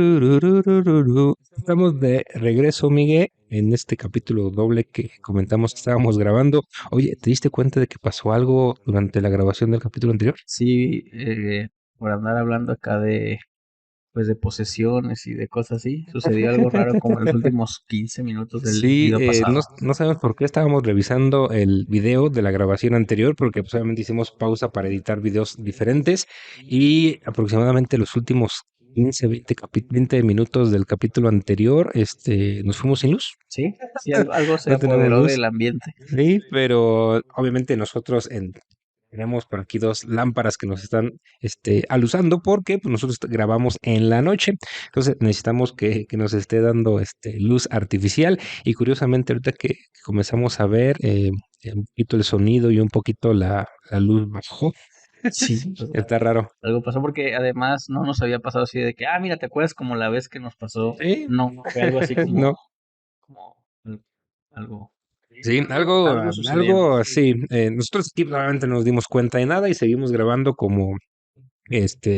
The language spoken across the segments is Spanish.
Turururururururu. Estamos de regreso, Miguel, en este capítulo doble que comentamos que estábamos grabando. Oye, ¿te diste cuenta de que pasó algo durante la grabación del capítulo anterior? Sí, por andar hablando acá pues de posesiones y de cosas así, sucedió algo raro como en los últimos 15 minutos del Sí, video no, pasado. no sabemos por qué estábamos revisando el video de la grabación anterior, porque pues, obviamente hicimos pausa para editar videos diferentes y aproximadamente los últimos 15, 20 minutos del capítulo anterior, nos fuimos sin luz. Sí, sí, algo se No tenemos apoderó luz. del ambiente. Sí, pero obviamente nosotros tenemos por aquí dos lámparas que nos están alusando porque pues, nosotros grabamos en la noche. Entonces necesitamos que nos esté dando luz artificial. Y curiosamente, ahorita que comenzamos a ver un poquito el sonido y un poquito la luz bajó. Sí, pues, Está raro. algo pasó porque además no nos había pasado así de que, mira, ¿te acuerdas como la vez que nos pasó? Sí, No, fue algo así no. como algo, Sí, algo, algo sucedió. algo así. Nosotros aquí obviamente no nos dimos cuenta de nada y seguimos grabando como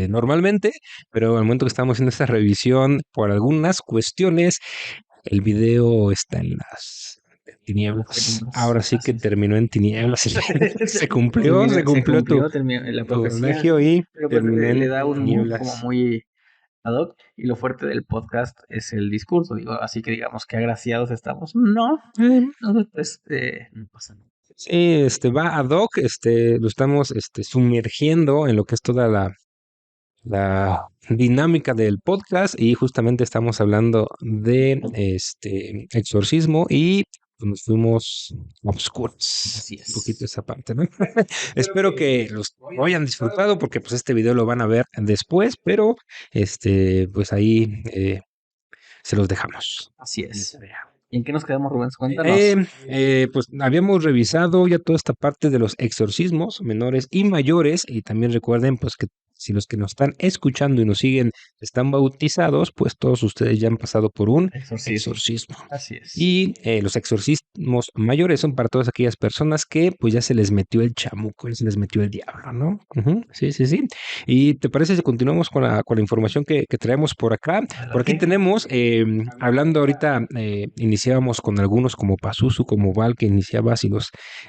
normalmente, pero al momento que estamos haciendo esta revisión, por algunas cuestiones, el video está en las tinieblas. Tenemos, Ahora sí que así es. terminó en tinieblas. Se Se cumplió cumplió, terminó la tu profecía, pronagio y pero pues terminé le en da un mood como tinieblas. muy ad hoc y lo fuerte del podcast es el discurso, digo, así que digamos que agraciados estamos. No, Mm, no, pues no pasa nada. Sí, va ad hoc, lo estamos sumergiendo en lo que es toda la dinámica del podcast y justamente estamos hablando de exorcismo y pues, nos fuimos a oscuras. Así Un poquito es. esa parte, ¿no? Espero que los lo hayan disfrutado porque pues este video lo van a ver después, pero pues ahí se los dejamos. Así De es. tarea. ¿Y en qué nos quedamos, Rubens? Eh, Cuéntanos. pues habíamos revisado ya toda esta parte de los exorcismos menores y mayores y también recuerden pues que si los que nos están escuchando y nos siguen están bautizados, pues todos ustedes ya han pasado por un Exorcismo. exorcismo. Así es. Y los exorcismos mayores son para todas aquellas personas que pues ya se les metió el chamuco, ya se les metió el diablo, ¿no? Ujú, sí, sí, sí. ¿Y te parece si continuamos con la información que traemos por acá? Por aquí Adelante. tenemos, hablando ahorita, iniciábamos con algunos como Pazuzu, como Val, que iniciabas y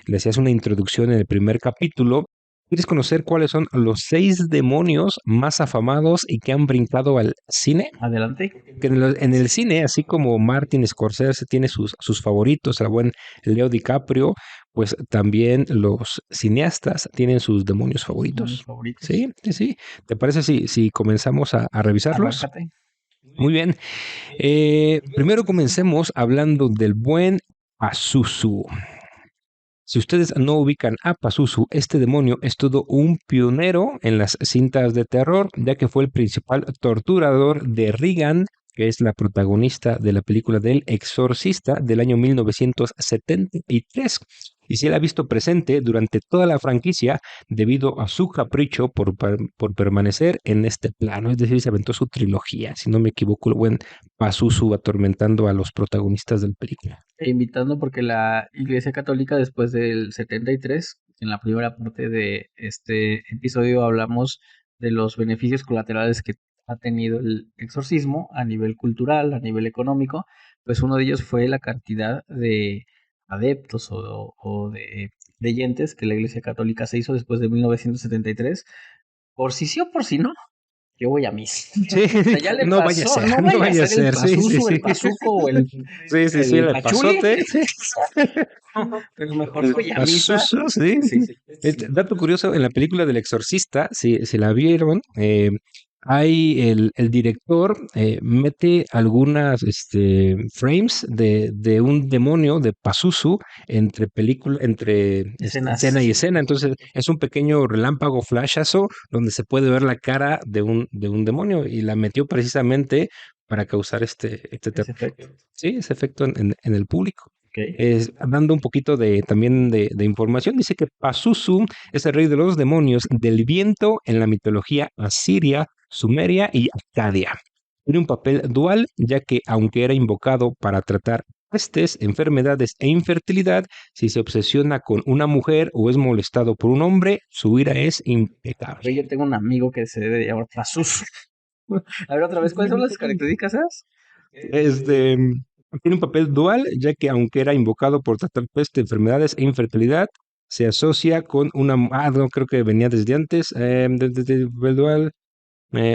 le hacías una introducción en el primer capítulo. ¿Quieres conocer cuáles son los 6 demonios más afamados y que han brincado al cine? Adelante. Que en el cine, así como Martin Scorsese tiene sus favoritos, el buen Leo DiCaprio, pues también los cineastas tienen sus demonios Sus demonios favoritos. favoritos. Sí, sí, sí. ¿Te parece si comenzamos a revisarlos? Arráncate. Muy bien. Primero comencemos hablando del buen Pazuzu. Si ustedes no ubican a Pazuzu, este demonio es todo un pionero en las cintas de terror, ya que fue el principal torturador de Regan, que es la protagonista de la película del Exorcista del año 1973. Y se la ha visto presente durante toda la franquicia debido a su capricho por permanecer en este plano. Es decir, se aventó su trilogía, si no me equivoco, el buen Pazuzu atormentando a los protagonistas de la película. Invitando porque la Iglesia Católica después del 73, en la primera parte de este episodio hablamos de los beneficios colaterales que ha tenido el exorcismo a nivel cultural, a nivel económico, pues uno de ellos fue la cantidad de adeptos o de creyentes que la Iglesia Católica se hizo después de 1973, por si sí o por si no, yo voy a misa. Sí, O sea, ya le no vaya a pasó, ser, no no vaya a vaya a ser el ser, sí, sí, pasuso, sí. el pasuco o Sí, sí, sí, el el pachuli, pasote, sí. pero mejor El voy a misa. pasuso, sí. Sí, Dato curioso, en la película del Exorcista, si la vieron, hay el director mete algunas frames de un demonio de Pazuzu entre escena y escenas. escena. Entonces es un pequeño relámpago flashazo donde se puede ver la cara de un demonio y la metió precisamente para causar este Ese terror. efecto. Sí, ese efecto en el público. Ok. Dando un poquito también de información, dice que Pazuzu es el rey de los demonios del viento en la mitología asiria, sumeria y acadia. Tiene un papel dual, ya que aunque era invocado para tratar pestes, enfermedades e infertilidad, si se obsesiona con una mujer o es molestado por un hombre, su ira es Ve, impecable. yo tengo un amigo que se debe llamar Pasus. A ver, otra vez, ¿cuáles son las características esas? Este, tiene un papel dual, ya que aunque era invocado por tratar peste, enfermedades e infertilidad, se asocia con una... Ah, no, creo que venía desde antes. Papel dual.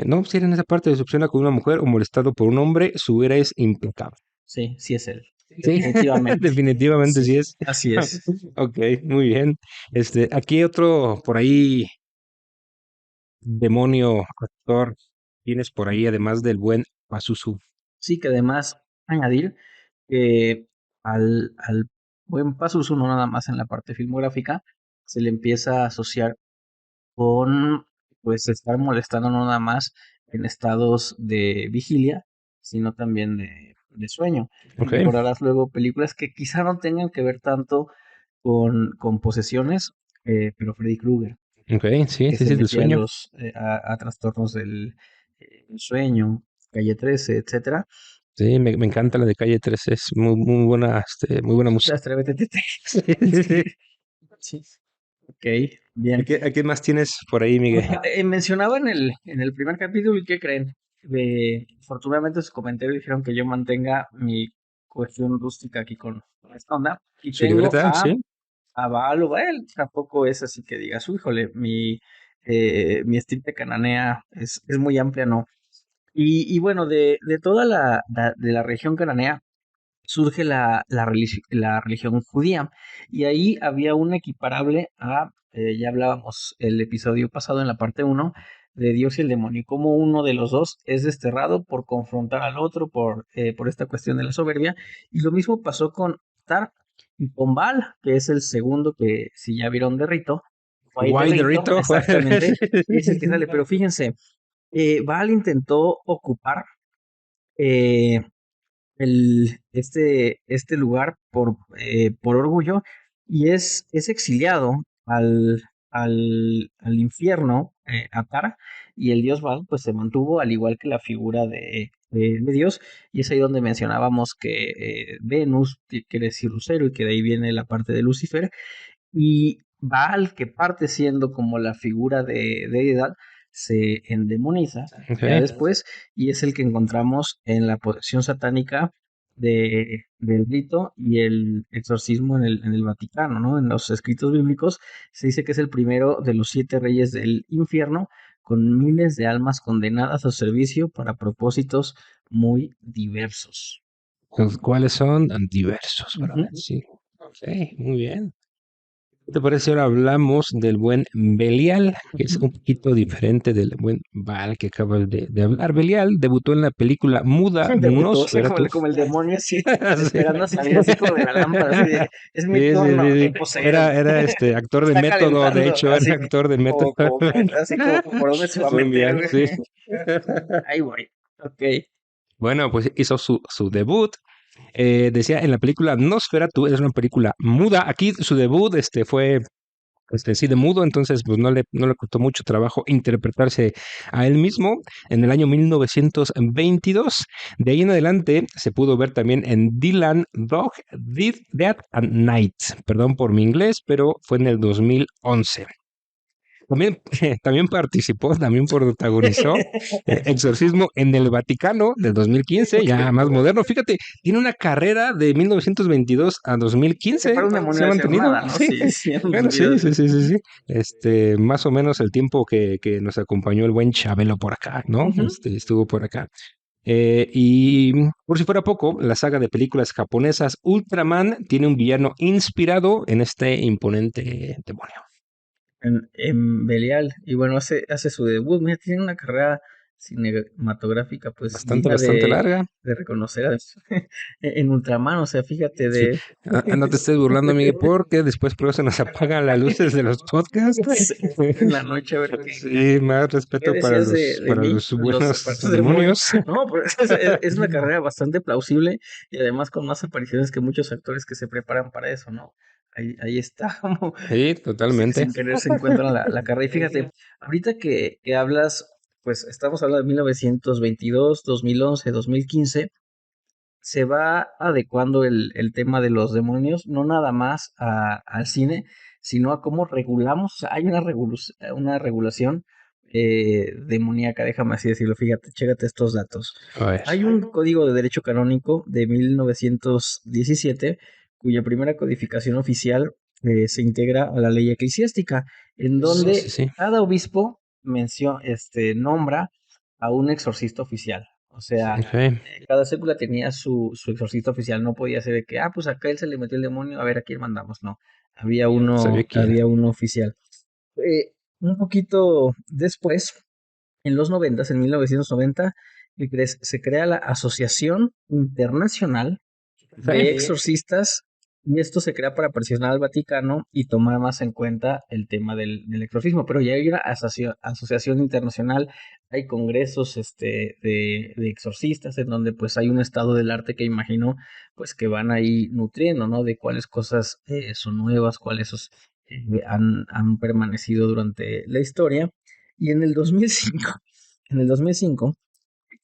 No, si era en esa parte, se opciona con una mujer o molestado por un hombre, su era es implacable. Sí, sí es él. Sí, Definitivamente. definitivamente Sí, sí es. así es. Ok, muy bien. Aquí otro por ahí demonio actor tienes por ahí, además del buen Pazuzu. Sí, que además añadir que al buen Pazuzu, no nada más en la parte filmográfica, se le empieza a asociar con, pues, estar molestando no nada más en estados de vigilia, sino también de sueño. Y Ok, recordarás luego películas que quizá no tengan que ver tanto con posesiones, pero Freddy Krueger, ok, sí, que sí, se sí, del metía sueño. a trastornos del sueño, Calle 13, etcétera. Sí, me encanta la de Calle 13, es muy buena, muy buena música. Atrévete, Tete. Sí, sí, Sí, sí. sí. Ok, bien. A qué más tienes por ahí, Miguel? Mencionaba en el primer capítulo, ¿y qué creen? Afortunadamente sus comentarios dijeron que yo mantenga mi cuestión rústica aquí con esta onda. Y Su tengo libreta, sí. a Baal o Baal, tampoco es así que digas, híjole, mi estirpe cananea es muy amplia, ¿no? Y bueno, de toda de la región cananea, surge la religión judía. Y ahí había un equiparable ya hablábamos el episodio pasado en la parte uno de Dios y el demonio, y cómo uno de los dos es desterrado por confrontar al otro, por esta cuestión de la soberbia. Y lo mismo pasó con Tar y con Baal, que es el segundo que, si ya vieron de Rito, Juárez de Guay de Rito, Rito. exactamente, es el que sale. Pero fíjense, Baal intentó ocupar eh, este lugar por orgullo y es exiliado al infierno, Atar, y el dios Baal pues se mantuvo al igual que la figura de Dios, y es ahí donde mencionábamos que Venus quiere decir lucero y que de ahí viene la parte de Lucifer, y Baal, que parte siendo como la figura de deidad, se endemoniza ya Ok. después, y es el que encontramos en la posesión satánica del rito y el exorcismo en el Vaticano, ¿no? En los escritos bíblicos se dice que es el primero de los 7 reyes del infierno, con miles de almas condenadas a su servicio para propósitos muy diversos. Los cuales son diversos, ¿verdad? Ujú. Sí. Ok, muy bien. ¿Qué te parece? Ahora hablamos del buen Belial, que es Ujú. un poquito diferente del buen Baal que acabas de hablar. Belial debutó en la película muda Debutó, o sea, Nosferatu. como el demonio así, Sí. esperando a salir así como de la lámpara, así de, es mi Sí, sí, turno, sí, y sí. poseer, Era actor de está método, de calentando, hecho, era así, actor de método. así como, ¿por dónde se va a Buen meter, Belial, güey? sí. Ahí voy, ok. Bueno, pues hizo su debut. Decía en la película Nosferatu, es una película muda. Aquí su debut fue sí de mudo, entonces pues no le costó mucho trabajo interpretarse a él mismo en el año 1922. De ahí en adelante se pudo ver también en Dylan Dog, Death and Night. Perdón por mi inglés, pero fue en el 2011. También, también participó, también protagonizó Exorcismo en el Vaticano del 2015, ya más moderno. Fíjate, tiene una carrera de 1922 a Que 2015, para un demonio se ha de ser mantenido. nada, ¿no? Sí, Sí, sí, en bueno, sus vidas. sí. Más o menos el tiempo que nos acompañó el buen Chabelo por acá, ¿no? Ujú. Estuvo por acá. Y por si fuera poco, la saga de películas japonesas Ultraman tiene un villano inspirado en este imponente demonio. En Belial, y bueno, hace su debut, mira, tiene una carrera cinematográfica pues digna Bastante larga. de reconocer en Ultraman, o sea, fíjate Sí, no te estés burlando, Miguel, porque después por eso se nos apagan las luces de los podcasts. en la noche a ver Sí, más qué respeto decías de para mí, los los buenos zapatos demonios. demonios. No, pues es una carrera bastante plausible y además con más apariciones que muchos actores que se preparan para eso, ¿no? Ahí está, como Sí, totalmente. sin querer se encuentra la carrera. Y fíjate, ahorita que hablas, pues estamos hablando de 1922, 2011, 2015, se va adecuando el tema de los demonios, no nada más al cine, sino a cómo regulamos. Hay una regulación demoníaca, déjame así decirlo. Fíjate, chécate estos datos. A ver. Hay un código de derecho canónico de 1917 cuya primera codificación oficial se integra a la ley eclesiástica, en Sí, donde sí, sí. cada obispo nombra a un exorcista oficial. O sea, Ok. cada sécula tenía su exorcista oficial. No podía ser de que, pues acá él se le metió el demonio, a ver a quién mandamos. No, Sabía quién. había uno oficial. Un poquito después, en los 90, en 1990, se crea la Asociación Internacional de Sí. Exorcistas, y esto se crea para presionar al Vaticano y tomar más en cuenta el tema del exorcismo. Pero ya hay una asociación internacional, hay congresos de exorcistas en donde pues hay un estado del arte que imagino pues que van ahí nutriendo, ¿no? De cuáles cosas son nuevas, cuáles han permanecido durante la historia. Y en el 2005, en el 2005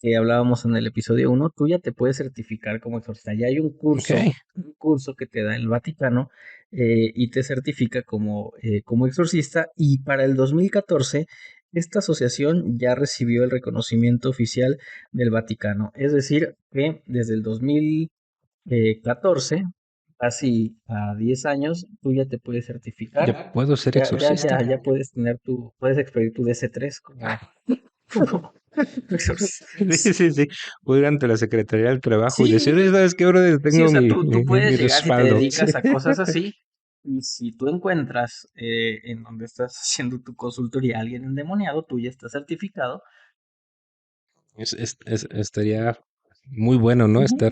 que hablábamos en el episodio 1, tú ya te puedes certificar como exorcista. Ya hay Ok. un curso que te da el Vaticano y te certifica como exorcista. Y para el 2014, esta asociación ya recibió el reconocimiento oficial del Vaticano. Es decir, que desde el 2014, casi a 10 años, tú ya te puedes certificar. Ya puedo ser exorcista. Ya puedes puedes expedir tu DC3 como exorcista. Sí, sí, sí. Voy a ir ante la Secretaría del Trabajo y decir, Sí, "Oye, ¿sabes qué, brother? sí, o Tengo sea, mi, tú mi puedes llegar si te respaldo". dedicas a cosas así, y si tú encuentras en donde estás haciendo tu consultoría a alguien endemoniado, tú ya estás certificado. Estaría muy bueno, ¿no? Ujú. Estar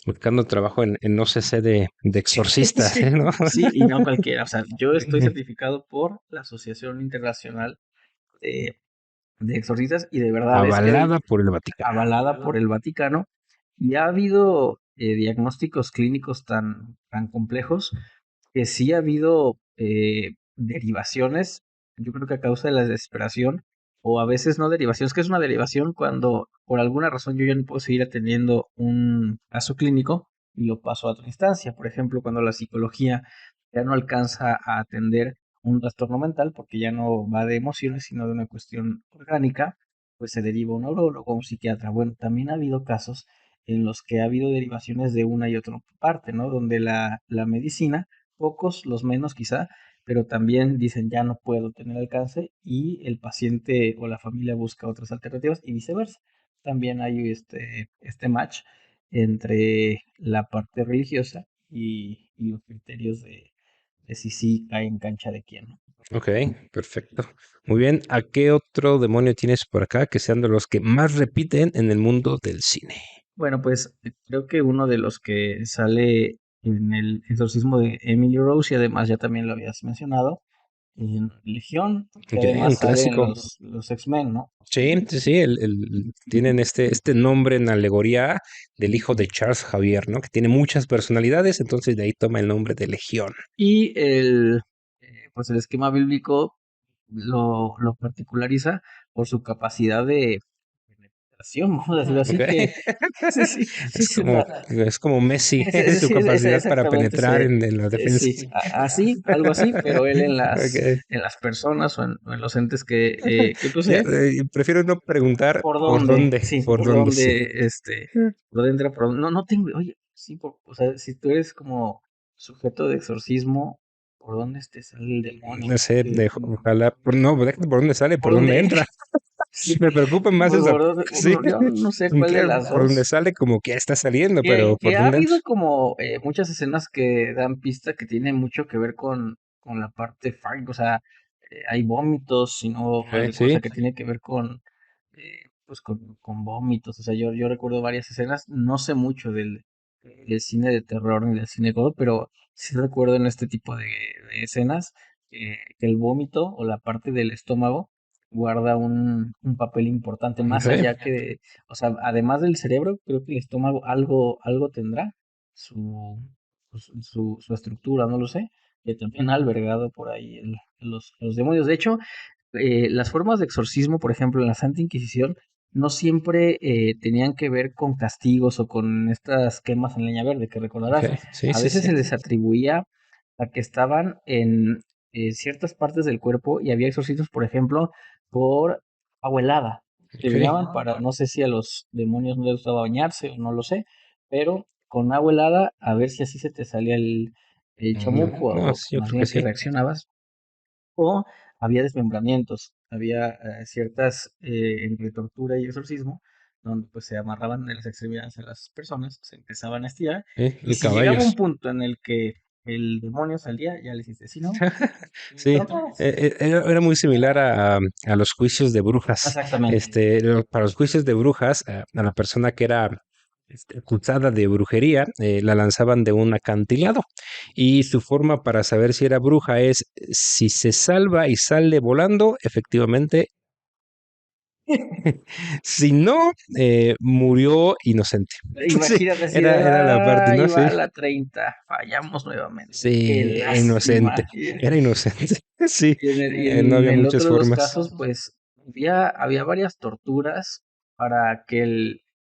buscando trabajo en OCC de exorcistas, Sí, ¿no? sí, y no cualquiera. O sea, yo estoy certificado por la Asociación Internacional de, de Exorcistas, y de verdad es que Avalada por el Vaticano. avalada por el Vaticano. Y ha habido diagnósticos clínicos tan complejos que sí ha habido derivaciones, yo creo que a causa de la desesperación, o a veces no derivaciones, que es una derivación cuando por alguna razón yo ya no puedo seguir atendiendo un caso clínico y lo paso a otra instancia. Por ejemplo, cuando la psicología ya no alcanza a atender un trastorno mental porque ya no va de emociones, sino de una cuestión orgánica, pues se deriva a un neurólogo o un psiquiatra. Bueno, también ha habido casos en los que ha habido derivaciones de una y otra parte, ¿no? Donde la medicina, pocos, los menos quizá, pero también dicen ya no puedo tener alcance y el paciente o la familia busca otras alternativas y viceversa. También hay este match entre la parte religiosa y los criterios de si sí cae en cancha de quién, ¿no? Ok, perfecto. Muy bien. ¿A qué otro demonio tienes por acá que sean de los que más repiten en el mundo del cine? Bueno, pues creo que uno de los que sale en el exorcismo de Emily Rose, y además ya también lo habías mencionado, en Legión, que Ok, un además sale en clásico. los X-Men, ¿no? Sí, sí, sí, tienen este nombre en alegoría del hijo de Charles Javier, ¿no? Que tiene muchas personalidades, entonces de ahí toma el nombre de Legión. Y pues el esquema bíblico lo particulariza por su capacidad de penetración, vamos a decirlo Ok. así, que sí, sí, sí, Es como, es como Messi, su capacidad para exactamente, penetrar en la defensa. sí, así, algo así, pero él Ok. en las personas o en los entes que Ya, posee. prefiero no preguntar ¿Por dónde? Sí, por por dónde sí. dónde, por dónde entra, por dónde. No, no tengo, oye, sí, o sea, si tú eres como sujeto de exorcismo, ¿por dónde te sale el demonio? No sé, ojalá, no, déjate por dónde sale, por ¿Por dónde dónde entra? entra. Sí, Me preocupa más pues esa, por dónde, sí, yo no sé cuál de las por dónde dos. sale como que está saliendo, pero por Que ha dónde entra. habido como muchas escenas que dan pista que tienen mucho que ver con la parte fálica, o sea, hay vómitos, sino Ok, algo cosa sí, que tiene que ver pues con vómitos, o sea, yo recuerdo varias escenas, no sé mucho del cine de terror ni del cine gore, pero sí recuerdo en este tipo de escenas que el vómito o la parte del estómago guarda un papel importante, más sí, allá que o sea, además del cerebro, creo que el estómago algo tendrá, su, su estructura, no lo sé, que también ha albergado por ahí los demonios. De hecho, las formas de exorcismo, por ejemplo, en la Santa Inquisición, no siempre tenían que ver con castigos o con estas quemas en leña verde, que ok, recordarás. sí, A sí, veces sí. se les atribuía a que estaban en ciertas partes del cuerpo y había exorcismos, por ejemplo, por agua helada. Ok. Terminaban para, no sé si a los demonios no les gustaba bañarse o no lo sé, pero con agua helada a ver si así se te salía el chamuco No, o sí, yo más creo que bien que sí. reaccionabas. O había desmembramientos, había ciertas entre tortura y exorcismo, donde pues se amarraban de las extremidades a las personas, se empezaban a estirar, y El si llegaba un caballos. punto en el que el demonio salía, ya le hiciste, si no, Sí, otra vez. era muy similar a los juicios de brujas. Exactamente. Para los juicios de brujas, a la persona que era acusada de brujería, la lanzaban de un acantilado. Y su forma para saber si era bruja es, si se salva y sale volando, efectivamente. Si no, murió inocente. Sí, Imagínate así de, era la parte, ahí ¿no? Sí, va la 30, fallamos nuevamente. Qué sí, inocente. lástima. Era inocente. Sí, Y no en había el muchas otro de los formas. casos, pues había varias torturas para que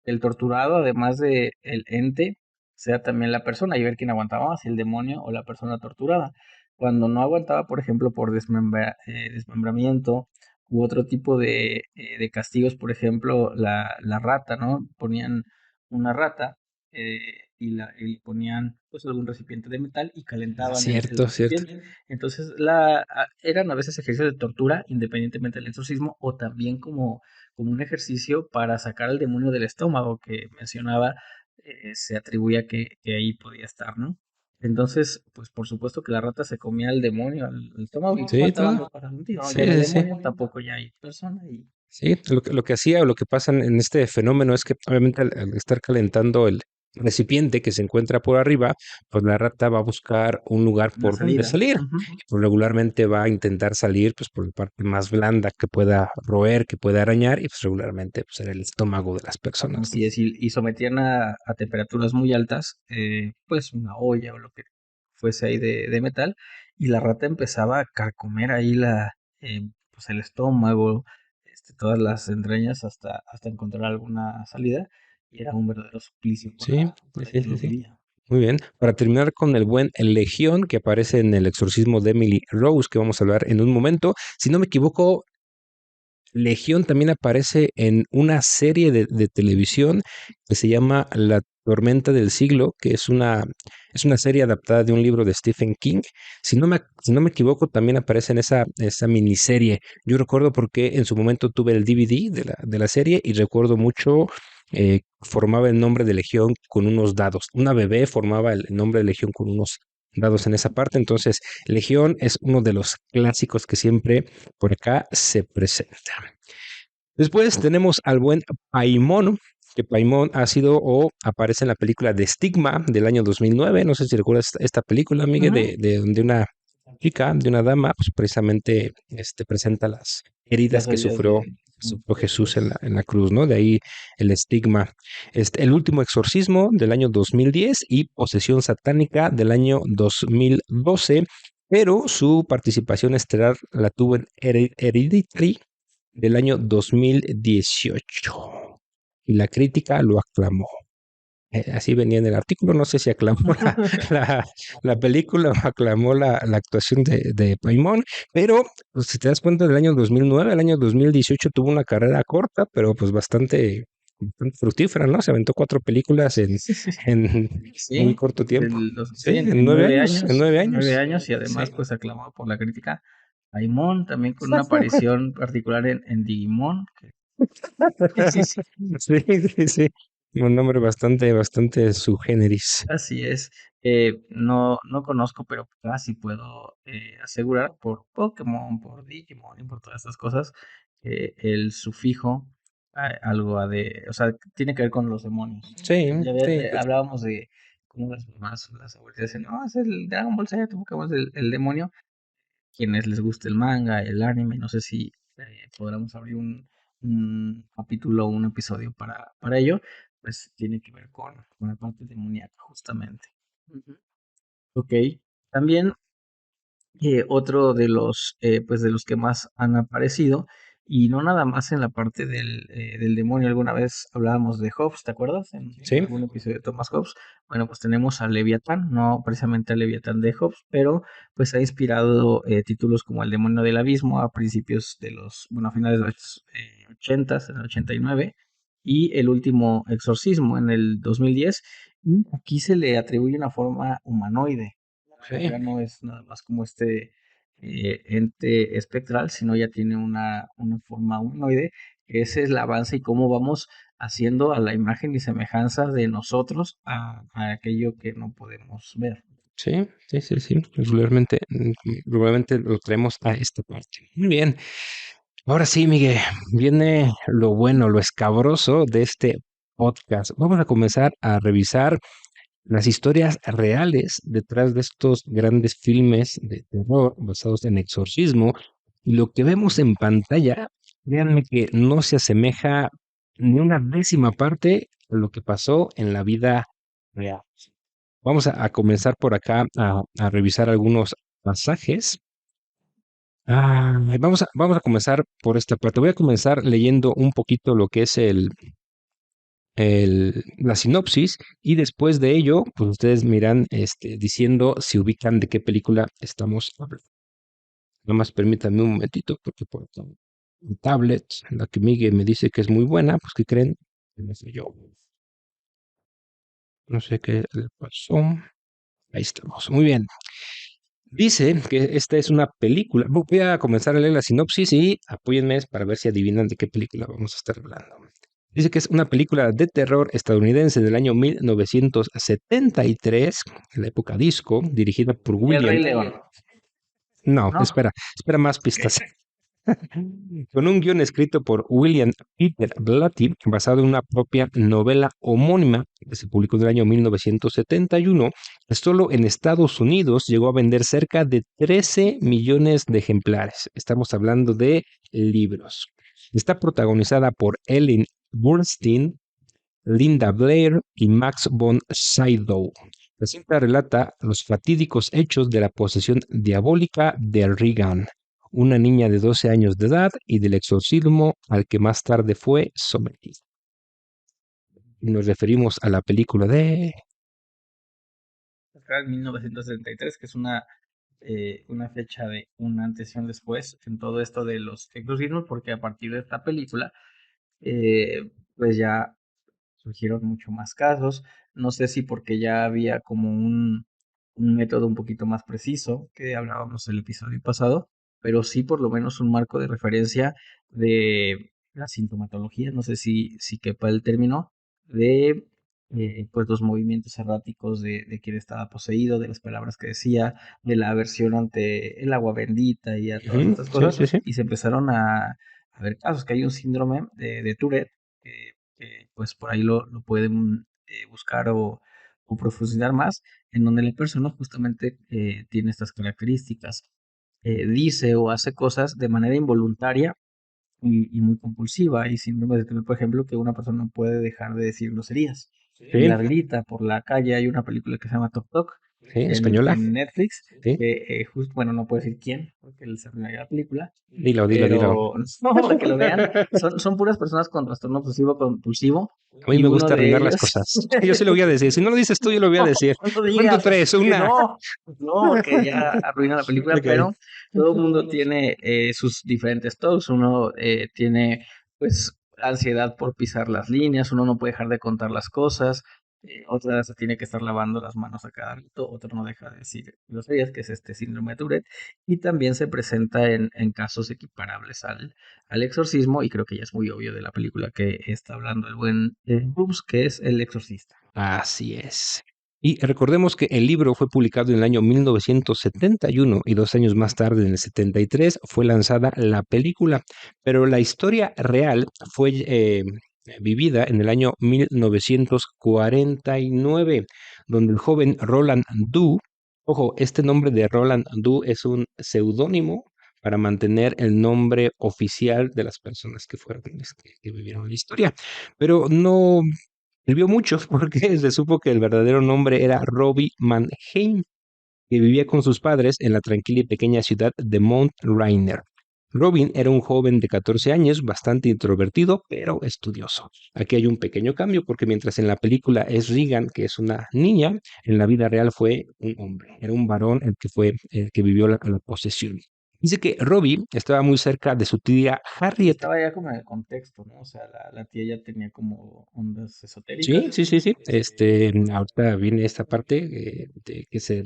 el torturado, además de el ente, sea también la persona y ver quién aguantaba más, si el demonio o la persona torturada. Cuando no aguantaba, por ejemplo, por desmembramiento u otro tipo de castigos, por ejemplo, la rata, ¿no? Ponían una rata eh, y ponían pues algún recipiente de metal y calentaban el Cierto, cierto. recipiente. Entonces, eran a veces ejercicios de tortura, independientemente del exorcismo, o también como un ejercicio para sacar al demonio del estómago, que mencionaba, se atribuía que ahí podía estar, ¿no? Entonces, pues por supuesto que la rata se comía al demonio, al estómago, y Sí, faltaba todo. más para sentir, ¿no? Ya Sí, no hay sí, sí. demonio, tampoco ya hay persona, y Sí, lo que hacía o lo que pasa en este fenómeno es que obviamente al estar calentando el recipiente que se encuentra por arriba, pues la rata va a buscar un lugar una por donde salida. salir. Ujú. Y pues regularmente va a intentar salir pues por la parte más blanda que pueda roer, que pueda arañar, y pues regularmente pues era el estómago de las personas, ¿no? Así es, y sometían a temperaturas muy altas, pues una olla o lo que fuese ahí de metal, y la rata empezaba a carcomer ahí pues el estómago, todas las entrañas hasta encontrar alguna salida, y era un verdadero suplicio Sí, sí, para sí, quien sí, lo sí. vivía. Muy bien. Para terminar con el buen Legión, que aparece en el exorcismo de Emily Rose, que vamos a hablar en un momento. Si no me equivoco, Legión también aparece en una serie de televisión que se llama La Tormenta del Siglo, que es una serie adaptada de un libro de Stephen King. Si no me equivoco, también aparece en esa miniserie. Yo recuerdo porque en su momento tuve el DVD de la serie y recuerdo mucho, formaba el nombre de Legión con unos dados. Una bebé formaba el nombre de Legión con unos dados en esa parte. Entonces, Legión es uno de los clásicos que siempre por acá se presenta. Después tenemos al buen Paimon, que Paimon ha sido o aparece en la película de Stigma del año 2009. No sé si recuerdas esta película, Miguel, Ujú. de una chica, de una dama, pues precisamente presenta las heridas Las que heridas sufrió de Jesús Jesús. en la cruz, ¿no? De ahí el estigma. El último exorcismo del año 2010 y posesión satánica del año 2012, pero su participación estelar la tuvo en Hereditary del año 2018 y la crítica lo aclamó. Así venía en el artículo, no sé si aclamó la, la película o aclamó la actuación de Paimon, pero pues, si te das cuenta del año 2009, el año 2018 tuvo una carrera corta, pero pues bastante fructífera, ¿no? Se aventó 4 películas Sí, sí, sí. en muy Sí, corto tiempo. Sí, sí, en en nueve nueve años, en años, nueve en nueve años. años, y Sí. además pues aclamado por la crítica. Aimon también con una aparición particular en Digimon. Sí, sí, Sí, sí, sí. Un nombre bastante subgéneris. así es. No conozco, pero casi puedo asegurar por Pokémon, por Digimon y por todas estas cosas, que el sufijo algo o sea, tiene que ver con los demonios. Sí, sí. Hablábamos de cómo las mamás o las abuelitas dicen, no, es el Dragon Ball Z, Pokémon es el demonio. Quienes les guste el manga, el anime, no sé si podamos abrir un capítulo o un episodio para ello, pues tiene que ver con la parte demoníaca, justamente. Ujú. Ok. También otro de los que más han aparecido Y no nada más en la parte del demonio. Alguna vez hablábamos de Hobbes, ¿te acuerdas? En Sí, algún episodio de Thomas Hobbes. Bueno, pues tenemos a Leviatán, no precisamente a Leviatán de Hobbes, pero pues ha inspirado títulos como El demonio del abismo a principios de bueno, a finales de los 80, en el 89, y El último exorcismo en el 2010. Y aquí se le atribuye una forma humanoide. sí. Ya no es nada más como este ente espectral, sino ya tiene una forma humanoide. Ese es el avance y cómo vamos haciendo a la imagen y semejanza de nosotros a aquello que no podemos ver. Sí, sí, sí, sí. Regularmente lo traemos a esta parte. Muy bien. Ahora sí, Miguel, viene lo bueno, lo escabroso de este podcast. Vamos a comenzar a revisar las historias reales detrás de estos grandes filmes de terror basados en exorcismo. Y lo que vemos en pantalla, créanme que no se asemeja ni una décima parte a lo que pasó en la vida real. Vamos a comenzar por acá a revisar algunos pasajes. Vamos a comenzar por esta parte. Voy a comenzar leyendo un poquito lo que es la sinopsis y después de ello, pues ustedes miran diciendo si ubican de qué película estamos hablando. Nada más permítanme un momentito porque por acá mi tablet, la que Miguel me dice que es muy buena, pues ¿qué creen? No sé yo. No sé qué le pasó. Ahí estamos. Muy bien. Dice que esta es una película. Voy a comenzar a leer la sinopsis y apóyenme para ver si adivinan de qué película vamos a estar hablando. Dice que es una película de terror estadounidense del año 1973, en la época disco, dirigida por El William. Rey León, No, ¿no? espera más pistas. Con un guión escrito por William Peter Blatty, basado en una propia novela homónima que se publicó en el año 1971, que solo en Estados Unidos llegó a vender cerca de 13 millones de ejemplares. Estamos hablando de libros. Está protagonizada por Ellen Burstyn, Linda Blair y Max von Sydow. La cinta relata los fatídicos hechos de la posesión diabólica de Regan, una niña de 12 años de edad, y del exorcismo al que más tarde fue sometida. Y nos referimos a la película de... Acá en 1973, que es una fecha de un antes y un después en todo esto de los exorcismos, porque a partir de esta película, pues ya surgieron mucho más casos. No sé si porque ya había como un método un poquito más preciso, que hablábamos el episodio pasado, pero sí por lo menos un marco de referencia de la sintomatología, no sé si quepa el término, de pues los movimientos erráticos de quien estaba poseído, de las palabras que decía, de la aversión ante el agua bendita y a todas Ujú, estas sí, cosas, sí, sí. y se empezaron a ver casos, que hay un síndrome de Tourette, que pues por ahí lo pueden buscar o profundizar más, en donde la persona justamente tiene estas características. Dice o hace cosas de manera involuntaria y muy compulsiva. Hay síndrome de Tourette, por ejemplo, que una persona no puede dejar de decir groserías y Sí, las grita por la calle. Hay una película que se llama Tok Tok sí, española. en Netflix, Sí. que justo, bueno, no puedo decir quién, porque él se arruinaría la película, Dilo, dilo, dilo. pero no, para que lo vean, son puras personas con trastorno obsesivo compulsivo A mí y me uno gusta de arruinar las ellos, cosas. Yo se lo voy a decir. Si no lo dices tú, yo lo voy a decir. no lo Cuento digas, tres, que una. no, no, que ya arruina la película, Ok. pero todo el mundo tiene sus diferentes toques. Uno tiene pues ansiedad por pisar las líneas, uno no puede dejar de contar las cosas, otra se tiene que estar lavando las manos a cada rato, otro no deja de decir groserías, que es este síndrome de Tourette, y también se presenta en casos equiparables al exorcismo, y creo que ya es muy obvio de la película que está hablando el buen Bruce, que es El Exorcista. Así es. Y recordemos que el libro fue publicado en el año 1971 y 2 años más tarde, en el 73, fue lanzada la película, pero la historia real fue vivida en el año 1949, donde el joven Roland Doe, ojo, este nombre de Roland Doe es un seudónimo para mantener el nombre oficial de las personas que fueron, que vivieron la historia, pero no sirvió mucho porque se supo que el verdadero nombre era Robbie Mannheim, que vivía con sus padres en la tranquila y pequeña ciudad de Mount Rainier. Robin era un joven de 14 años, bastante introvertido, pero estudioso. Aquí hay un pequeño cambio porque mientras en la película es Regan, que es una niña, en la vida real fue un hombre, era un varón el que vivió la posesión. Dice que Robbie estaba muy cerca de su tía Y Harriet. estaba ya como en el contexto, ¿no? O sea, la tía ya tenía como ondas Sí, esotéricas. sí, sí, sí. Ahorita viene esta parte de que se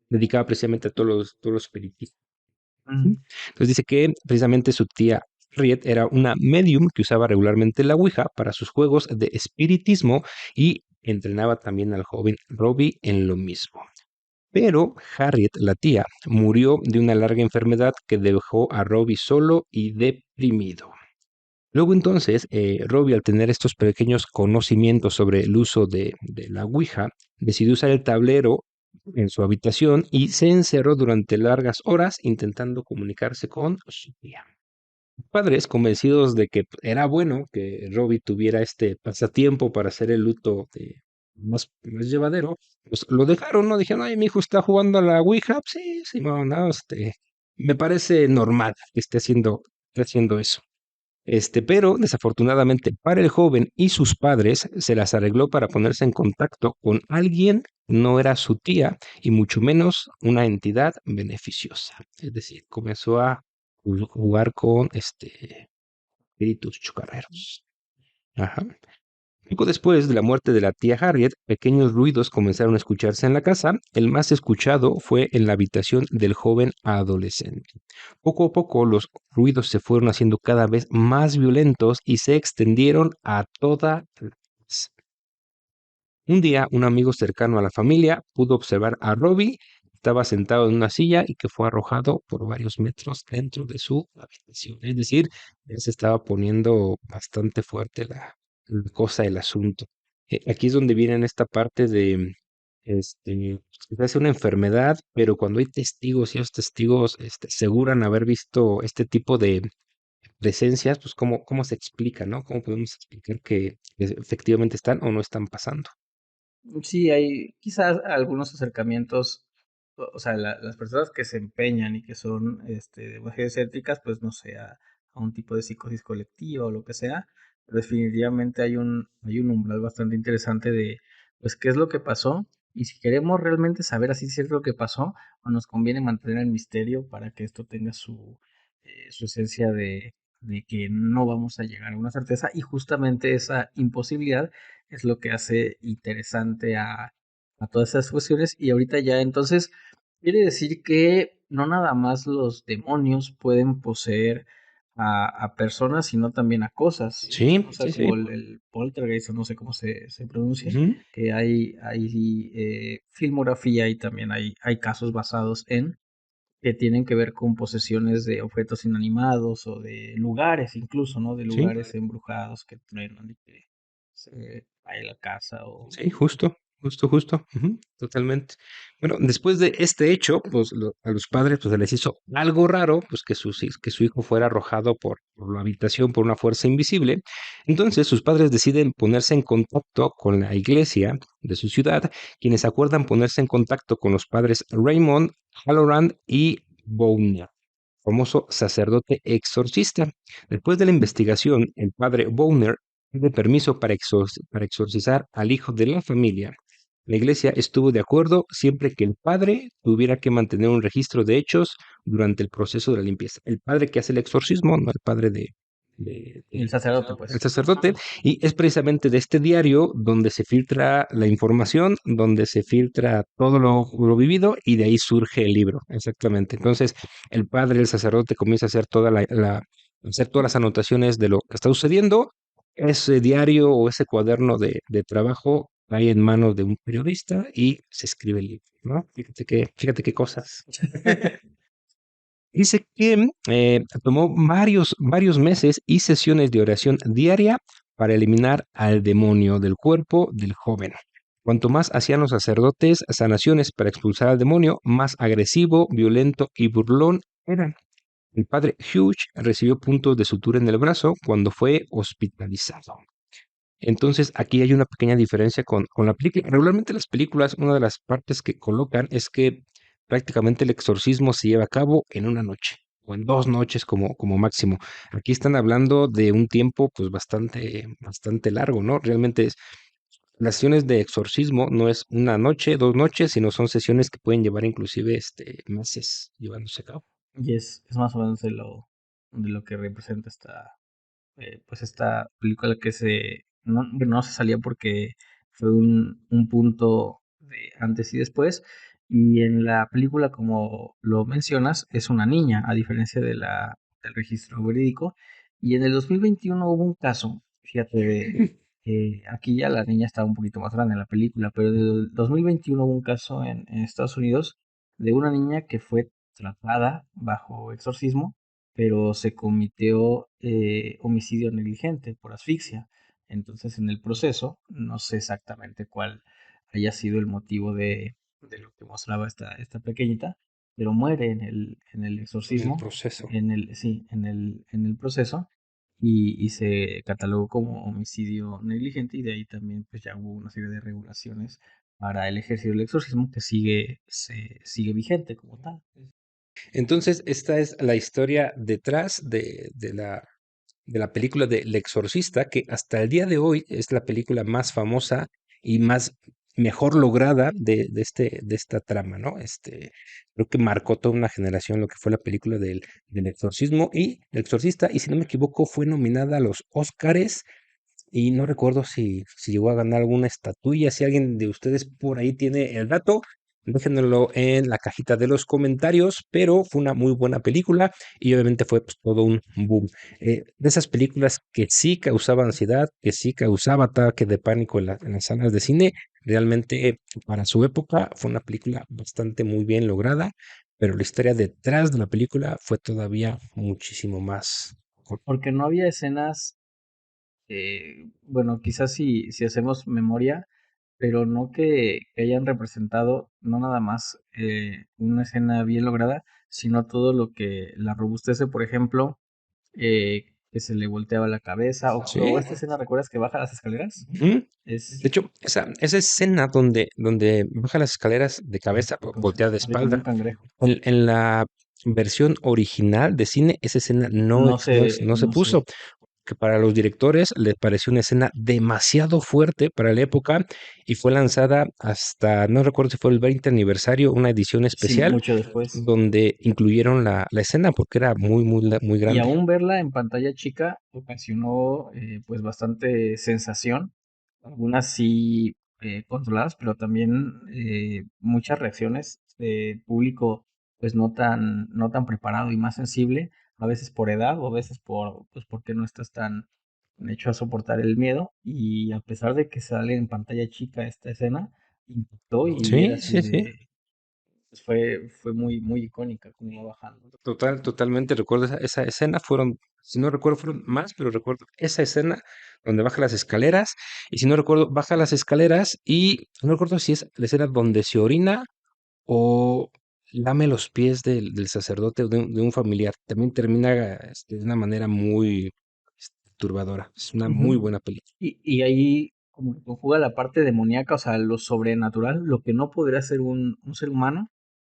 dedicaba precisamente a todos los espiritistas. Mm. Entonces dice que precisamente su tía Harriet era una medium que usaba regularmente la Ouija para sus juegos de espiritismo y entrenaba también al joven Robbie en lo mismo. Pero Harriet, la tía, murió de una larga enfermedad que dejó a Robbie solo y deprimido. Luego entonces, Robbie, al tener estos pequeños conocimientos sobre el uso de la Ouija, decidió usar el tablero en su habitación y se encerró durante largas horas intentando comunicarse con su tía. Los padres, convencidos de que era bueno que Robbie tuviera este pasatiempo para hacer el luto más llevadero, pues lo dejaron, ¿no? Dijeron, ay, mi hijo está jugando a la Ouija. Pues sí, sí, no, me parece normal que esté haciendo eso. Pero desafortunadamente para el joven y sus padres se las arregló para ponerse en contacto con alguien, no era su tía y mucho menos una entidad beneficiosa. Es decir, comenzó a jugar con espíritus chocarreros. Ajá. Poco después de la muerte de la tía Harriet, pequeños ruidos comenzaron a escucharse en la casa. El más escuchado fue en la habitación del joven adolescente. Poco a poco los ruidos se fueron haciendo cada vez más violentos y se extendieron a toda la casa. Un día, un amigo cercano a la familia pudo observar a Robbie. Estaba sentado en una silla y que fue arrojado por varios metros dentro de su habitación. Es decir, ya se estaba poniendo bastante fuerte la cosa, el asunto. Aquí es donde viene en esta parte de, se hace una enfermedad, pero cuando hay testigos y esos testigos aseguran haber visto este tipo de presencias, pues cómo se explica, ¿no? ¿Cómo podemos explicar que efectivamente están o no están pasando? Sí, hay quizás algunos acercamientos, o sea, las personas que se empeñan y que son demasiado excéntricas, pues no sé, a un tipo de psicosis colectiva o lo que sea, pero definitivamente hay un umbral bastante interesante de, pues, qué es lo que pasó y si queremos realmente saber así si es lo que pasó o nos conviene mantener el misterio para que esto tenga su esencia de que no vamos a llegar a una certeza y justamente esa imposibilidad es lo que hace interesante a todas esas cuestiones. Y ahorita ya entonces quiere decir que no nada más los demonios pueden poseer a personas, sino también a cosas. Sí, O sea, sí, como sí. el poltergeist, o no sé cómo se pronuncia, Ujú. que hay filmografía y también hay casos basados en que tienen que ver con posesiones de objetos inanimados o de lugares incluso, ¿no? De Sí, lugares embrujados que truenan y que se cae la casa o... sí, justo. Ujú, totalmente. Bueno, después de este hecho, pues a los padres pues se les hizo algo raro, pues que su hijo fuera arrojado por la habitación por una fuerza invisible. Entonces sus padres deciden ponerse en contacto con la iglesia de su ciudad, quienes acuerdan ponerse en contacto con los padres Raymond, Halloran y Bowner, famoso sacerdote exorcista. Después de la investigación, el padre Bowner pide permiso para exorcizar al hijo de la familia. La iglesia estuvo de acuerdo siempre que el padre tuviera que mantener un registro de hechos durante el proceso de la limpieza. El padre que hace el exorcismo, no el padre El sacerdote, el pues. sacerdote, y es precisamente de este diario donde se filtra la información, donde se filtra todo lo vivido y de ahí surge el libro, exactamente. Entonces, el padre, el sacerdote, comienza a hacer hacer todas las anotaciones de lo que está sucediendo. Ese diario o ese cuaderno de trabajo cae en manos de un periodista y se escribe el libro, ¿no? Fíjate qué cosas. Dice que tomó varios meses y sesiones de oración diaria para eliminar al demonio del cuerpo del joven. Cuanto más hacían los sacerdotes sanaciones para expulsar al demonio, más agresivo, violento y burlón era. El padre Hugh recibió puntos de sutura en el brazo cuando fue hospitalizado. Entonces, aquí hay una pequeña diferencia con la película. Regularmente las películas, una de las partes que colocan es que prácticamente el exorcismo se lleva a cabo en una noche. o en 2 noches como máximo. Aquí están hablando de un tiempo pues bastante largo, ¿no? Realmente las sesiones de exorcismo no es una noche, 2 noches, sino son sesiones que pueden llevar inclusive meses llevándose a cabo. Y es más o menos de lo que representa pues esta película que bueno, no se salía porque fue un punto de antes y después. Y en la película, como lo mencionas, es una niña, a diferencia del registro verídico. Y en el 2021 hubo un caso, fíjate, aquí ya la niña estaba un poquito más grande en la película, pero en el 2021 hubo un caso en Estados Unidos de una niña que fue tratada bajo exorcismo, pero se cometió homicidio negligente por asfixia. Entonces, en el proceso, no sé exactamente cuál haya sido el motivo de lo que mostraba esta pequeñita, pero muere en el En el exorcismo, proceso. sí, en el proceso, y se catalogó como homicidio negligente, y de ahí también pues ya hubo una serie de regulaciones para el ejercicio del exorcismo que sigue vigente como tal. Entonces, esta es la historia detrás de la película de El Exorcista, que hasta el día de hoy es la película más famosa y más mejor lograda de esta trama, ¿no? Creo que marcó toda una generación lo que fue la película del exorcismo y el exorcista, y si no me equivoco, fue nominada a los Óscares y no recuerdo si llegó a ganar alguna estatuilla. Si alguien de ustedes por ahí tiene el dato, déjenmelo en la cajita de los comentarios, pero fue una muy buena película y obviamente fue pues, todo un boom. De esas películas que sí causaba ansiedad, que sí causaba ataque de pánico en las salas de cine, realmente para su época fue una película bastante muy bien lograda, pero la historia detrás de la película fue todavía muchísimo más. Porque no había escenas, bueno, quizás si hacemos memoria, pero no que hayan representado no nada más una escena bien lograda, sino todo lo que la robustece, por ejemplo, que se le volteaba la cabeza, o Sí. esta escena, ¿recuerdas que baja las escaleras? Ujú. De Es hecho, esa escena donde baja las escaleras de cabeza, volteada de así como un espalda, cangrejo. en la versión original de cine, esa escena no se No sé, puso, que para los directores les pareció una escena demasiado fuerte para la época y fue lanzada hasta, no recuerdo si fue el 20 aniversario, una edición sí, especial mucho después. donde incluyeron la escena porque era muy Y grande. aún verla en pantalla chica ocasionó pues bastante sensación, algunas sí controladas, pero también muchas reacciones de público pues no tan preparado y más sensible, a veces por edad o a veces pues porque no estás tan hecho a soportar el miedo, y a pesar de que sale en pantalla chica esta escena, impactó y era Sí, así sí, sí. pues fue muy icónica como iba bajando. Totalmente recuerdo esa escena. Si no recuerdo, fueron más, pero recuerdo esa escena donde baja las escaleras. Y si no recuerdo, baja las escaleras y no recuerdo si es la escena donde se orina o lame los pies del sacerdote o de un familiar. También termina de una manera muy turbadora. Es una muy Ujú. buena película. Y ahí como que conjuga la parte demoníaca, o sea, lo sobrenatural, lo que no podría hacer un ser humano,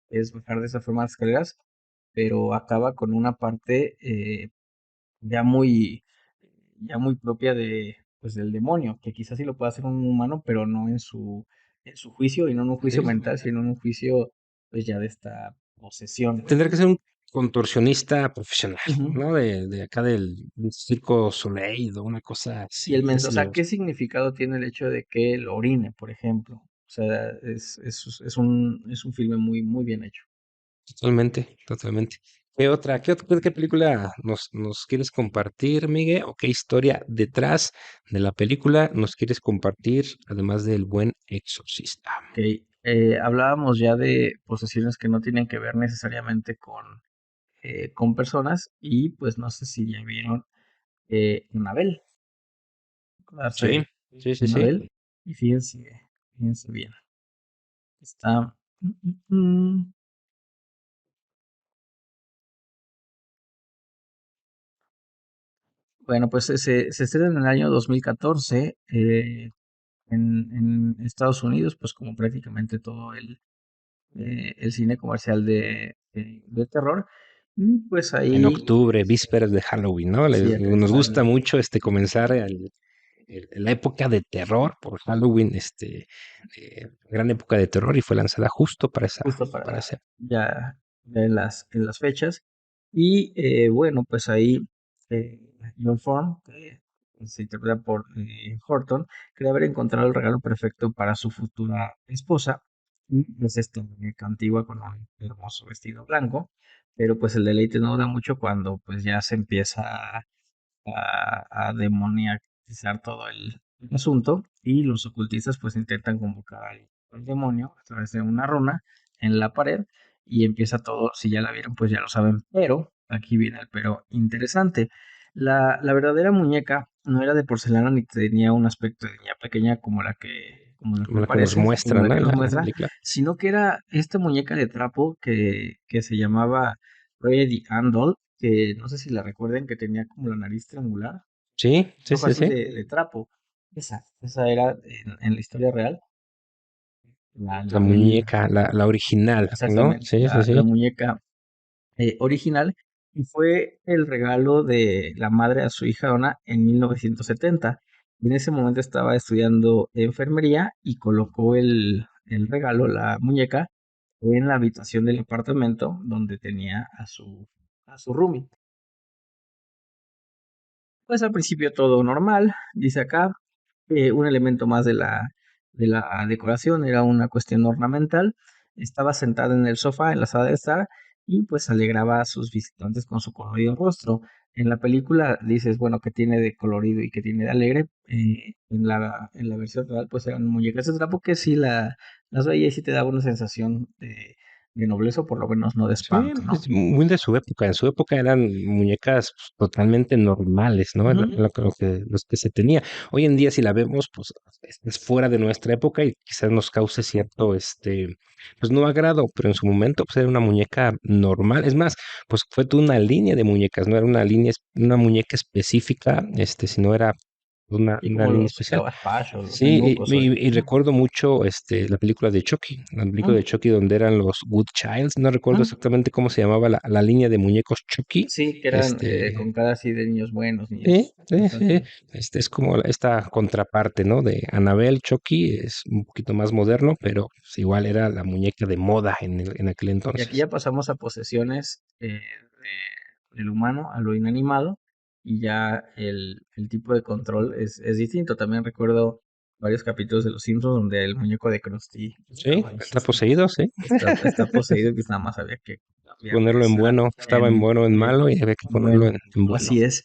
es bajar de esa forma las escaleras, pero acaba con una parte ya ya muy propia pues del demonio, que quizás sí lo puede hacer un humano, pero no en su juicio, y no en un juicio Sí. mental, sino en un juicio pues ya de esta posesión. Tendría que ser un contorsionista profesional, Ujú. ¿no? De acá del Circo Soleil o una cosa Y así, ese o sea, nivel. ¿qué significado tiene el hecho de que él orine, por ejemplo? O sea, es un filme muy bien hecho. Totalmente, totalmente. ¿Qué película nos quieres compartir, Miguel? ¿O qué historia detrás de la película nos quieres compartir, además del buen exorcista? Ok, hablábamos ya de posesiones que no tienen que ver necesariamente con personas, y pues no sé si ya vieron Annabelle, acordarse Sí, de sí, sí, sí. Annabelle, y fíjense bien. Está... Bueno, pues se estrena en el año 2014 en Estados Unidos, pues como prácticamente todo el cine comercial de terror. Y pues En ahí, octubre, vísperas de Halloween, ¿no? sí, Nos gusta sale mucho comenzar la época de terror por Halloween, gran época de terror y fue lanzada justo justo para para ese. ya en las fechas. Y bueno, pues ahí John Form, que se interpreta por Horton, cree haber encontrado el regalo perfecto para su futura esposa. Y es esta muñeca antigua con un hermoso vestido blanco. Pero pues el deleite no da mucho cuando pues ya se empieza a demoniatizar todo el asunto y los ocultistas pues intentan convocar al demonio a través de una runa en la pared y empieza todo, si ya la vieron pues ya lo saben, pero aquí viene el pero interesante. La verdadera muñeca no era de porcelana ni tenía un aspecto de niña pequeña como la Como que la que nos parece, como muestra, la ¿no? que En nos la muestra, película. sino que era esta muñeca de trapo que se llamaba Freddy Andol, que no sé si la recuerden, que tenía como la nariz triangular, Sí, sí, ojo sí, así sí. de trapo. Esa era en la historia real, La el, muñeca, la original, ¿no? exactamente, Sí, sí, la sí. muñeca original, y fue el regalo de la madre a su hija Donna en 1970. En ese momento estaba estudiando enfermería y colocó el regalo, la muñeca, en la habitación del apartamento donde tenía a su roomie. Pues al principio todo normal, dice acá, un elemento más de la decoración, era una cuestión ornamental. Estaba sentada en el sofá en la sala de estar y pues alegraba a sus visitantes con su colorido rostro. En la película dices, bueno, que tiene de colorido y que tiene de alegre. En la versión real pues eran muñecas de trapo que sí las veías y sí te daba una sensación de nobleza o por lo menos no de Sí, espanto, ¿no? es muy de su época. En su época eran muñecas pues, totalmente normales, ¿no? Ujú. Los que se tenía. Hoy en día, si la vemos, pues es fuera de nuestra época y quizás nos cause cierto, pues no agrado, pero en su momento, pues era una muñeca normal. Es más, pues fue toda una línea de muñecas, no era una línea, una muñeca específica, sino era Y una como línea los especial. Lavash Pash o los Sí, Nenucos o y recuerdo mucho la película de Chucky, la película de ujú, Chucky donde eran los Good Childs, no recuerdo ujú. exactamente cómo se llamaba la línea de muñecos Chucky. Sí, que eran Este, con cara así de niños buenos, sí, niños sí, sí. infantiles. Es como esta contraparte, ¿no? De Annabelle, Chucky, es un poquito más moderno, pero pues, igual era la muñeca de moda en aquel Y aquí entonces. ya pasamos a posesiones del humano, a lo inanimado, y ya el tipo de control es distinto. También recuerdo varios capítulos de Los Simpsons donde el muñeco de Krusty Sí, estaba ahí, está poseído, sí. está poseído, y pues nada más había que cambiarle Ponerlo en esa bueno, estaba en bueno o en malo y había que ponerlo bueno, en bueno. así es.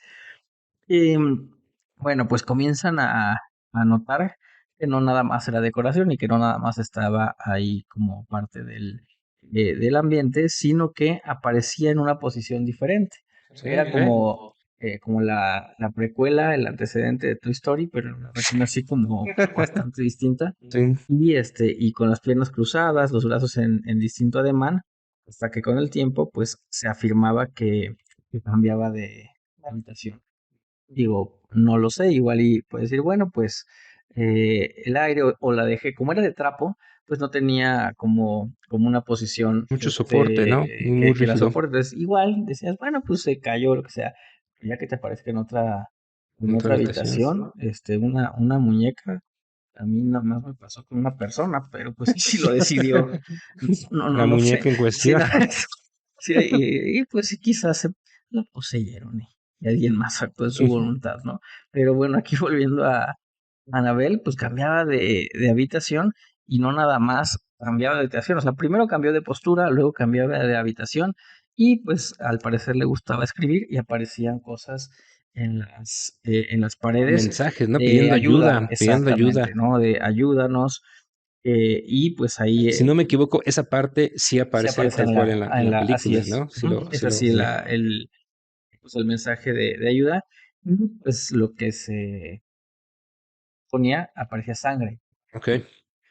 Y bueno, pues comienzan a notar que no nada más era decoración y que no nada más estaba ahí como parte del ambiente, sino que aparecía en una posición diferente. Sí, Era sí, como la precuela, el antecedente de Toy Story, pero en una versión así como bastante distinta. sí. Y con las piernas cruzadas, los brazos en distinto ademán, hasta que con el tiempo, pues se afirmaba que cambiaba de habitación. Digo, no lo sé, igual y puedes decir, bueno, pues el aire o la dejé, como era de trapo, pues no tenía como una posición Mucho soporte, ¿no? Muy que la rígido. soporte. Entonces, igual decías, bueno, pues se cayó, lo que sea. Ya que te aparezca en Otra otra habitación. habitación, una muñeca, a mí nada más me pasó con una persona, pero pues si lo decidió, La no sé. muñeca en Sí, cuestión. no, sí, y pues sí, quizás se la poseyeron y alguien más actuó en su voluntad, ¿no? Pero bueno, aquí volviendo a Anabel, pues cambiaba de habitación y no nada más cambiaba de habitación. O sea, primero cambió de postura, luego cambiaba de habitación y pues al parecer le gustaba escribir y aparecían cosas en las paredes Mensajes, ¿no? de Pidiendo ayuda, ayuda, pidiendo ayuda. exactamente, ¿no? De ayúdanos. Y pues ahí Si no me equivoco, esa parte sí sí aparece aparece tal cual en la así película, es. ¿no? Ujú, es así Sí. pues el mensaje de ayuda. Pues lo que se ponía, aparecía sangre, Ok.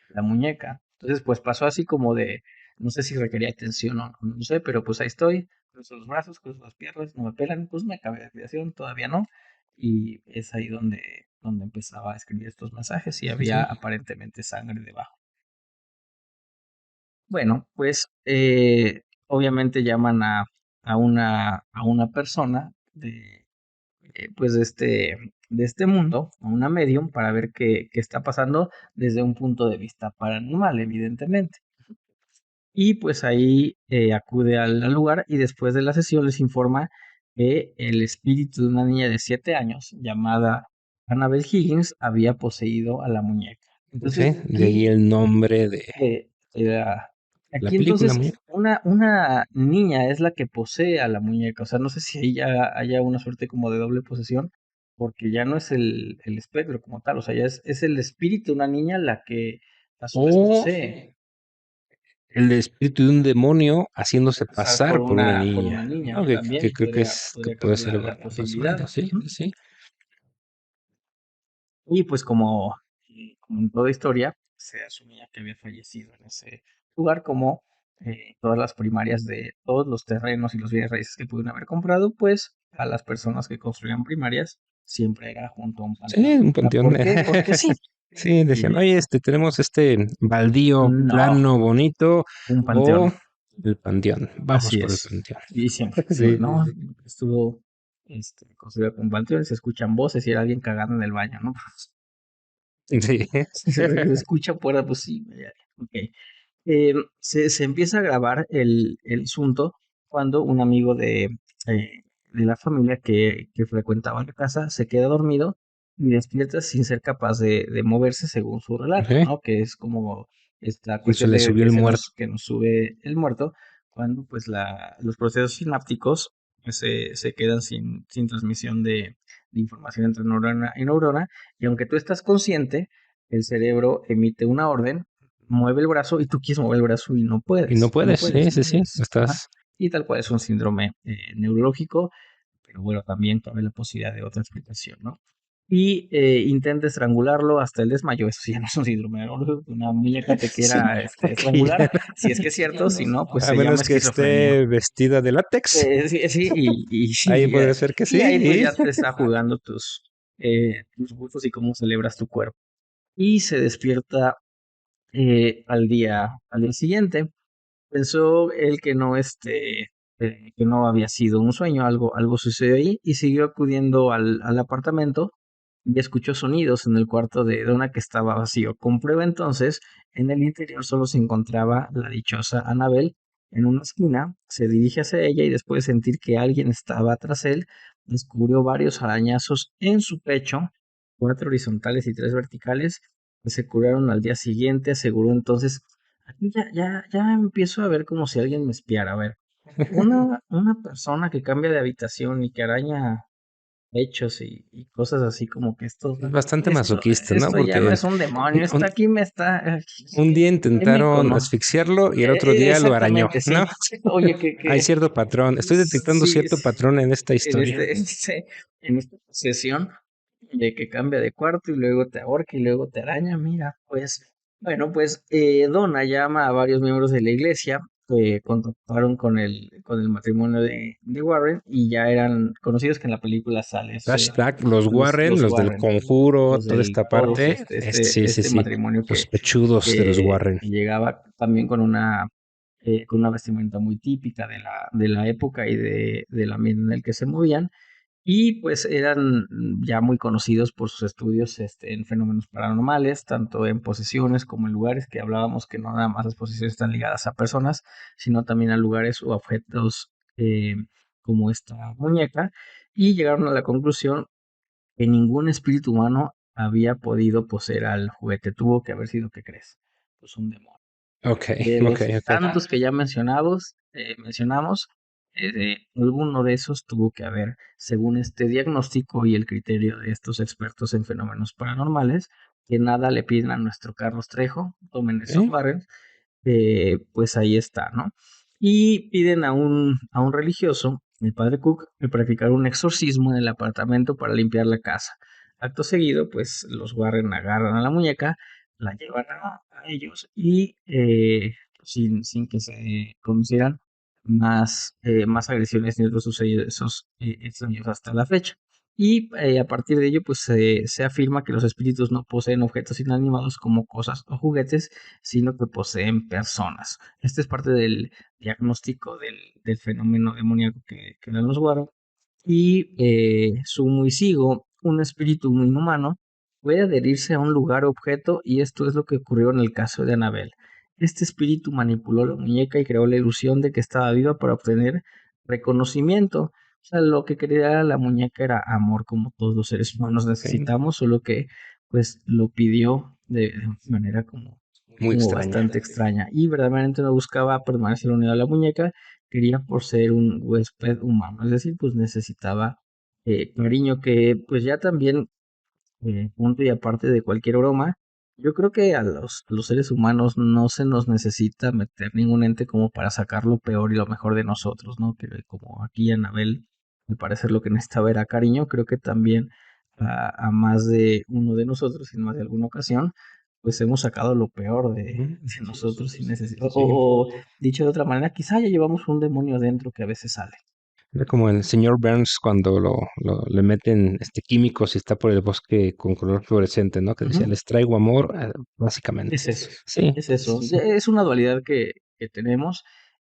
la muñeca. Entonces, pues pasó así como de, no sé si requería atención o no, no sé, pero pues ahí estoy, cruzo los brazos, cruzo las piernas, no me pelan, pues me acabé de activación, todavía no. Y es ahí donde empezaba a escribir estos mensajes y Sí, había sí. aparentemente sangre debajo. Bueno, pues obviamente llaman a una persona pues de este mundo, a una medium, para ver qué está pasando desde un punto de vista paranormal, evidentemente. Y pues ahí acude al lugar y después de la sesión les informa que el espíritu de una niña de 7 años llamada Annabel Higgins había poseído a la muñeca. Sí, Entonces de ahí aquí, el nombre de eh, la- la aquí película, entonces muñeco. una niña es la que posee a la muñeca. O sea, no sé si ahí ya haya una suerte como de doble posesión, porque ya no es el espectro como tal. O sea, ya es el espíritu de una niña la que a su vez O posee. el espíritu de un demonio haciéndose Pasar pasar por una por niña, una niña ¿no? Que también creo que podría puede caber ser la más posibilidad. válido, sí, Ujú. sí. Y pues como en toda historia, se asumía que había fallecido en ese lugar, como todas las primarias de todos los terrenos y los bienes raíces que pudieron haber comprado, pues a las personas que construían primarias siempre era junto a un Sí, panteón. un ¿Ah, panteón. ¿por qué? Porque sí. Sí, decían, Y oye, tenemos este baldío no, plano, bonito, un o panteón. el panteón. Vamos Así por el es. panteón. Y siempre, digo, Sí, no, estuvo construido con panteón, se escuchan voces y era alguien cagando en el baño, ¿no? sí. Se escucha fuera, pues sí, ya, ok. Se empieza a grabar el asunto cuando un amigo de la familia que frecuentaba la casa se queda dormido y despierta sin ser capaz de moverse según su relato, Ok. ¿no? Que es como esta Y se cuestión le de subió que el muerto. que nos sube el muerto, cuando pues los procesos sinápticos pues, se quedan sin transmisión de información entre neurona y neurona, y aunque tú estás consciente, el cerebro emite una orden, mueve el brazo y tú quieres mover el brazo y no Y no puedes, no puedes, sí, puedes, sí, ¿no? sí. Ajá. Estás. Y tal cual es un síndrome neurológico, pero bueno, también cabe la posibilidad de otra explicación, ¿no? Y intenta estrangularlo hasta el desmayo. Eso sí, ya no es un síndrome neurológico, una muñeca te Sí, quiera ok. estrangular, si es que es cierto, si no, pues A se llama menos que esquizofrenia. esté vestida de látex. Sí, sí, Ahí podría ser que y ahí pues sí. ya te está jugando tus gustos y cómo celebras tu cuerpo. Y se despierta al día siguiente. Pensó él que no, que no había sido un sueño, algo sucedió ahí y siguió acudiendo al apartamento y escuchó sonidos en el cuarto de Donna que estaba vacío. Comprueba entonces, en el interior solo se encontraba la dichosa Annabel en una esquina, se dirige hacia ella y después de sentir que alguien estaba tras él, descubrió varios arañazos en su pecho, 4 horizontales y 3 verticales, que se curaron al día siguiente, aseguró entonces. Aquí ya empiezo a ver como si alguien me espiara. A ver, una persona que cambia de habitación y que araña hechos y cosas así como que Es bastante masoquista, ¿no? esto ya no Porque es un demonio, un, esto un- aquí me está, un día aquí me intentaron cono. asfixiarlo y el otro día lo arañó, Exactamente, ¿no? sí. Oye, Hay cierto patrón. Estoy detectando sí, cierto patrón en esta en historia. en esta sesión de que cambia de cuarto y luego te ahorca y luego te araña, mira, pues, bueno, pues Donna llama a varios miembros de la iglesia que contactaron con el matrimonio de Warren y ya eran conocidos que en la película sale Hashtag los Warren, los los del Warren, conjuro, los toda del esta todos parte. Sí, sí, este sí. matrimonio Sospechudos de los Warren. que llegaba también con una vestimenta muy típica de la época y del ambiente en el que se movían y pues eran ya muy conocidos por sus estudios en fenómenos paranormales, tanto en posesiones como en lugares que hablábamos que no nada más las posesiones están ligadas a personas, sino también a lugares o objetos como esta muñeca. Y llegaron a la conclusión que ningún espíritu humano había podido poseer al juguete. Tuvo que haber sido, ¿qué crees? Pues un demonio. Ok, De ok, los ok. tantos que ya mencionamos, alguno de esos tuvo que haber, según este diagnóstico y el criterio de estos expertos en fenómenos paranormales, que nada le piden a nuestro Carlos Trejo, tomen esos Ok. barren, pues ahí está, ¿no? Y piden a un religioso, el padre Cook, de practicar un exorcismo en el apartamento para limpiar la casa. Acto seguido, pues los Warren agarran a la muñeca, la llevan a ellos y sin que se conocieran más agresiones ni otros sucesos extraños hasta la fecha. y a partir de ello pues se afirma que los espíritus no poseen objetos inanimados como cosas o juguetes, sino que poseen personas. Este es parte del diagnóstico del fenómeno demoníaco que dan los Guaro. Y sumo y sigo, un espíritu muy inhumano puede adherirse a un lugar o objeto, y esto es lo que ocurrió en el caso de Annabel. Este espíritu manipuló la muñeca y creó la ilusión de que estaba viva para obtener reconocimiento. O sea, lo que quería la muñeca era amor, como todos los seres humanos Ok. necesitamos, solo que pues lo pidió de manera Muy como extraña. bastante extraña. Y verdaderamente no buscaba permanecer unido a la muñeca, quería por ser un huésped humano. Es decir, pues necesitaba cariño, que pues ya también punto y aparte de cualquier broma, yo creo que a los seres humanos no se nos necesita meter ningún ente como para sacar lo peor y lo mejor de nosotros, ¿no? Que como aquí Anabel, al parecer lo que necesitaba era cariño, creo que también a más de uno de nosotros, en más de alguna ocasión, pues hemos sacado lo peor Ujú. de nosotros sin necesidad. Sí. O dicho de otra manera, quizá ya llevamos un demonio dentro que a veces sale. Era como el señor Burns cuando le meten químicos y está por el bosque con color fluorescente, ¿no? Que decía, Ujú. les traigo amor, básicamente. Es eso, Sí, es eso. sí. Es una dualidad que tenemos,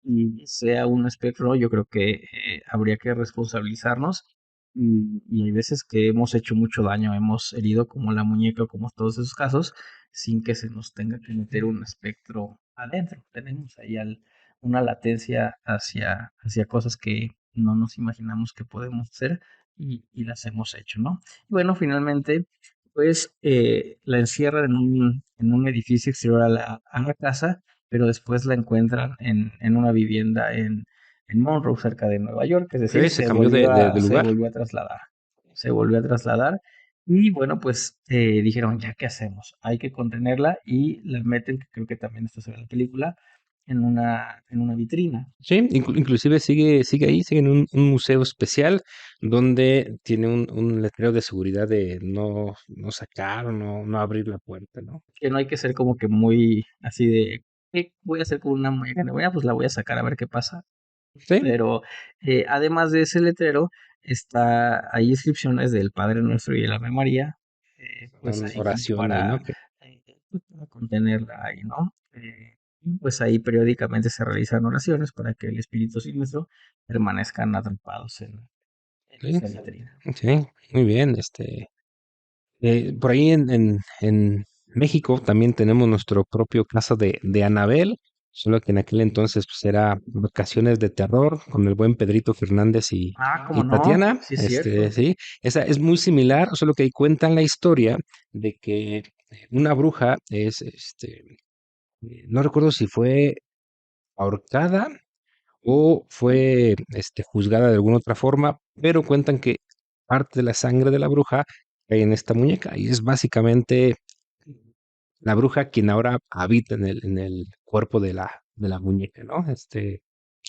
y sea un espectro, yo creo que habría que responsabilizarnos, y hay veces que hemos hecho mucho daño, hemos herido como la muñeca o como todos esos casos, sin que se nos tenga que meter un espectro adentro. Tenemos ahí una latencia hacia cosas que no nos imaginamos que podemos hacer, y las hemos hecho, ¿no? Y bueno, finalmente pues la encierran en un edificio exterior a la casa, pero después la encuentran en una vivienda en Monroe, cerca de Nueva York, es decir, Ok, se cambió de se lugar. volvió a trasladar. Se volvió a trasladar y bueno, pues dijeron, ¿ya qué hacemos? Hay que contenerla, y la meten, que creo que también esto se ve en la película, en una vitrina. Sí, inclusive sigue ahí, sigue en un museo especial donde tiene un letrero de seguridad de no sacar o no abrir la puerta, ¿no? Que no hay que ser como que muy así de, ¿qué voy a hacer con una muñeca? Bueno, pues la voy a sacar a ver qué pasa. Sí, Pero además de ese letrero, hay inscripciones del Padre Nuestro y el Ave María, pues son ahí como oraciones, ¿no? pues, para contenerla ahí, ¿no? Y pues ahí periódicamente se realizan oraciones para que el espíritu siniestro permanezcan atrapados en Sí, esa vitrina. sí, muy bien. Por ahí en México también tenemos nuestro propio caso de Anabel, solo que en aquel entonces pues era Vacaciones de Terror con el buen Pedrito Fernández Ah, y ¿cómo no? Tatiana. Sí, es cierto. Sí, esa es muy similar, solo que ahí cuentan la historia de que una bruja no recuerdo si fue ahorcada o fue juzgada de alguna otra forma, pero cuentan que parte de la sangre de la bruja cae en esta muñeca y es básicamente la bruja quien ahora habita en el cuerpo de la muñeca, ¿no?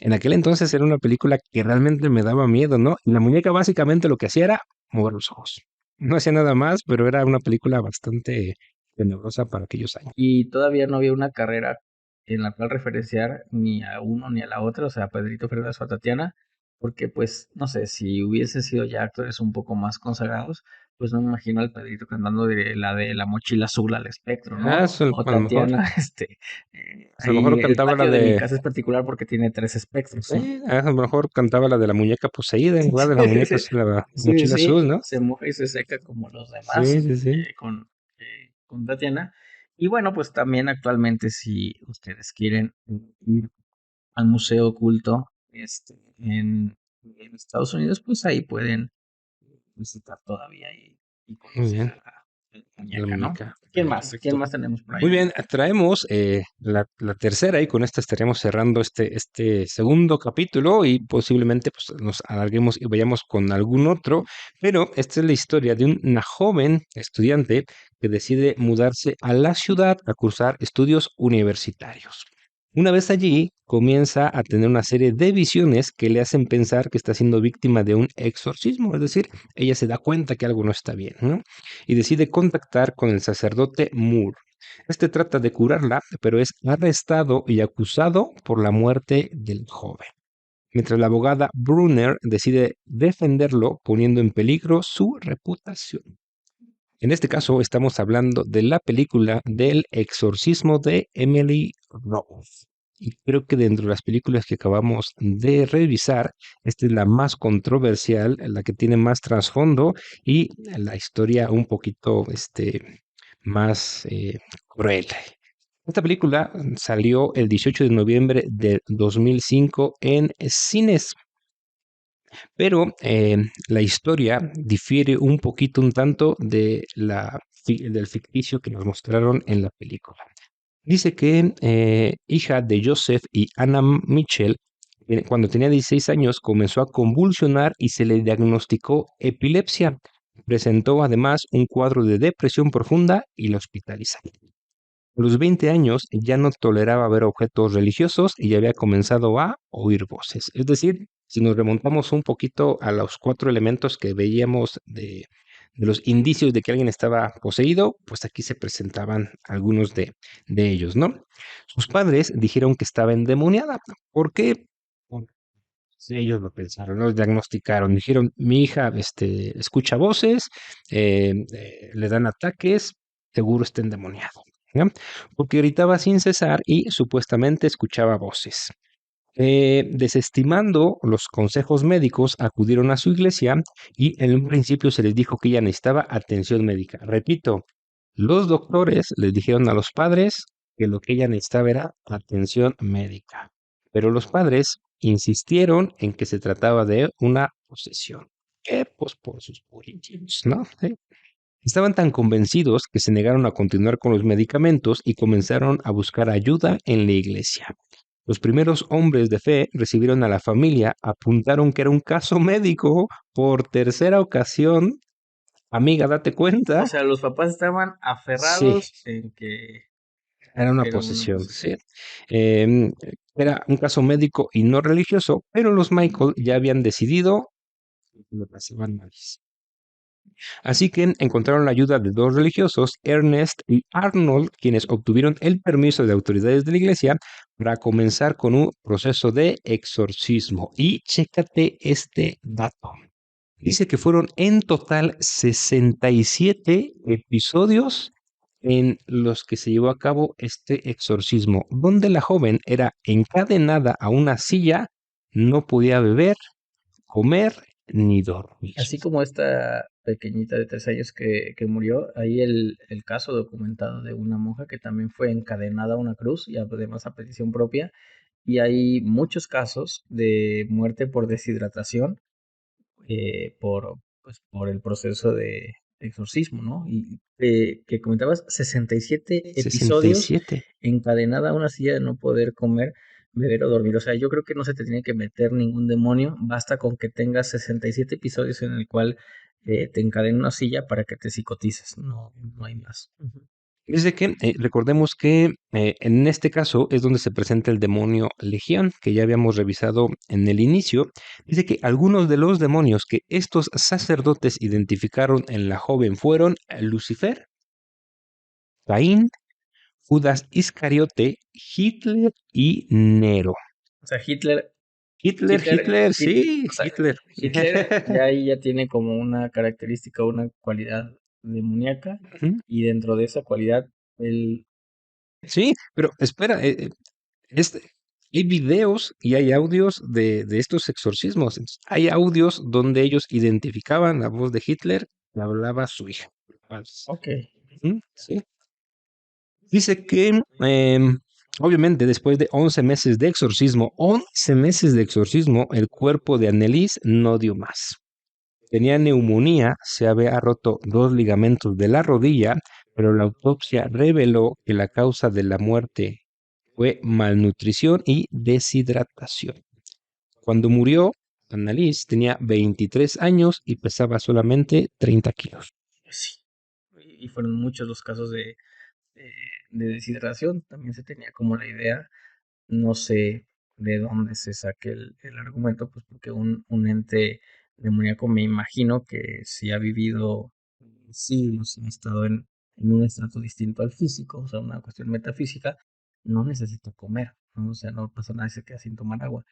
En aquel entonces era una película que realmente me daba miedo, ¿no? Y la muñeca básicamente lo que hacía era mover los ojos. No hacía nada más, pero era una película bastante tenebrosa para aquellos años. Y todavía no había una carrera en la cual referenciar ni a uno ni a la otra, o sea, a Pedrito Fernández o a Tatiana, porque pues, no sé, si hubiesen sido ya actores un poco más consagrados, pues no me imagino al Pedrito cantando de la mochila azul al espectro, ¿no? O Tatiana, A lo mejor ahí el cantaba la patio de mi de, casa es particular porque tiene tres espectros, ¿no? sí, a lo mejor cantaba la de la muñeca poseída, en lugar de la muñeca es la Sí, mochila sí, azul, ¿no? se moja y se seca como los Sí, demás, sí, sí. con Tatiana. Y bueno, pues también actualmente, si ustedes quieren ir al Museo Oculto en Estados Unidos, pues ahí pueden visitar todavía y Muy conocer bien, a la la muñeca, ¿no? muñeca. ¿Quién más? ¿Quién Perfecto. más tenemos por ahí? Muy bien, traemos la tercera y con esta estaríamos cerrando este segundo capítulo y posiblemente pues, nos alarguemos y vayamos con algún otro, pero esta es la historia de una joven estudiante que decide mudarse a la ciudad a cursar estudios universitarios. Una vez allí, comienza a tener una serie de visiones que le hacen pensar que está siendo víctima de un exorcismo, es decir, ella se da cuenta que algo no está bien, ¿no? Y decide contactar con el sacerdote Moore. Este trata de curarla, pero es arrestado y acusado por la muerte del joven. mientras la abogada Brunner decide defenderlo poniendo en peligro su reputación. En este caso estamos hablando de la película del exorcismo de Emily Rose. Y creo que dentro de las películas que acabamos de revisar, esta es la más controversial, la que tiene más trasfondo y la historia un poquito más cruel. Esta película salió el 18 de noviembre de 2005 en cines, pero la historia difiere un poquito, un tanto del ficticio que nos mostraron en la película. Dice que hija de Joseph y Anna Mitchell, cuando tenía 16 años, comenzó a convulsionar y se le diagnosticó epilepsia. Presentó además un cuadro de depresión profunda y la hospitalizaron. A los 20 años ya no toleraba ver objetos religiosos y ya había comenzado a oír voces. Es decir, si nos remontamos un poquito a los 4 elementos que veíamos de los indicios de que alguien estaba poseído, pues aquí se presentaban algunos de ellos, ¿no? Sus padres dijeron que estaba endemoniada. ¿Por qué? Porque ellos lo pensaron, lo diagnosticaron. Dijeron, mi hija escucha voces, le dan ataques, seguro está endemoniado. ¿Ya? Porque gritaba sin cesar y supuestamente escuchaba voces. Desestimando los consejos médicos, acudieron a su iglesia y en un principio se les dijo que ella necesitaba atención médica. Repito, los doctores les dijeron a los padres que lo que ella necesitaba era atención médica, pero los padres insistieron en que se trataba de una posesión. Pues por sus puritanos, ¿no? Sí. Estaban tan convencidos que se negaron a continuar con los medicamentos y comenzaron a buscar ayuda en la iglesia. Los primeros hombres de fe recibieron a la familia, apuntaron que era un caso médico por tercera ocasión. Amiga, date O cuenta. sea, los papás estaban Sí, aferrados en que era una era una posesión, posesión. sí. Em, Era un caso médico y no religioso, pero los Michael ya habían decidido que lo pasaban mal. Así que encontraron la ayuda de 2 religiosos, Ernest y Arnold, quienes obtuvieron el permiso de autoridades de la iglesia para comenzar con un proceso de exorcismo. Y chécate este dato. Dice que fueron en total 67 episodios en los que se llevó a cabo este exorcismo, donde la joven era encadenada a una silla, no podía beber, comer ni dormir. Así como esta pequeñita de 3 años que murió, hay el caso documentado de una monja que también fue encadenada a una cruz y además a petición propia. Y hay muchos casos de muerte por deshidratación por el proceso de exorcismo, ¿no? Y que comentabas 67 episodios 67. encadenada a una silla de no poder comer, beber o dormir. O sea, yo creo que no se te tiene que meter ningún demonio, basta con que tengas 67 episodios en el cual te encadena una silla para que te psicotices, no, no hay más. Ujú. Dice que recordemos que en este caso es donde se presenta el demonio Legión, que ya habíamos revisado en el inicio. Dice que algunos de los demonios que estos sacerdotes identificaron en la joven fueron Lucifer, Caín, Judas Iscariote, Hitler y Nero. O sea, Hitler Hitler, Hitler, Hitler, Hit- sí, o sea, Hitler. Hitler ya ahí ya tiene como una característica, una cualidad demoníaca, Ujú. y dentro de esa cualidad, él, Sí, pero espera, este, hay videos y hay audios de estos exorcismos. Entonces, hay audios donde ellos identificaban la voz de Hitler y hablaba su hija. ok, Ujú, sí. Dice que, obviamente, después de 11 meses de exorcismo, 11 meses de exorcismo, el cuerpo de Annelies no dio más. Tenía neumonía, se había roto 2 ligamentos de la rodilla, pero la autopsia reveló que la causa de la muerte fue malnutrición y deshidratación. Cuando murió, Annalise tenía 23 años y pesaba solamente 30 kilos. sí. Y fueron muchos los casos de, de deshidratación, también se tenía como la idea, no sé de dónde se saque el argumento, pues porque un ente demoníaco me imagino que si ha vivido siglos, ha estado en un estrato distinto al físico, o sea, una cuestión metafísica, no necesita comer. ¿no? O sea, no pasa nada y se queda sin tomar agua.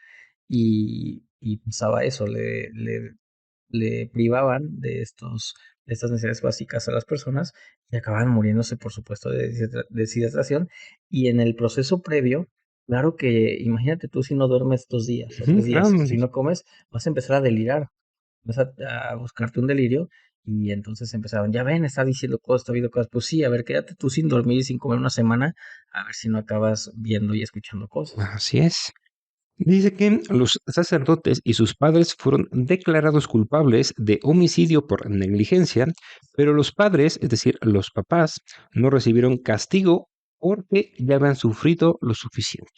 Y pasaba eso, le privaban de estas necesidades básicas a las personas y acababan muriéndose, por supuesto, de deshidratación. Y en el proceso previo, claro que imagínate tú si no duermes 2 días o Ujú, 3 días, claro. si no comes, vas a empezar a delirar, vas a buscarte un delirio y entonces empezaron, ya ven, está diciendo cosas, está viendo cosas. Pues sí, a ver, quédate tú sin dormir y sin comer una semana, a ver si no acabas viendo y escuchando cosas. Así es. Dice que los sacerdotes y sus padres fueron declarados culpables de homicidio por negligencia, pero los padres, es decir, los papás, no recibieron castigo porque ya habían sufrido lo suficiente.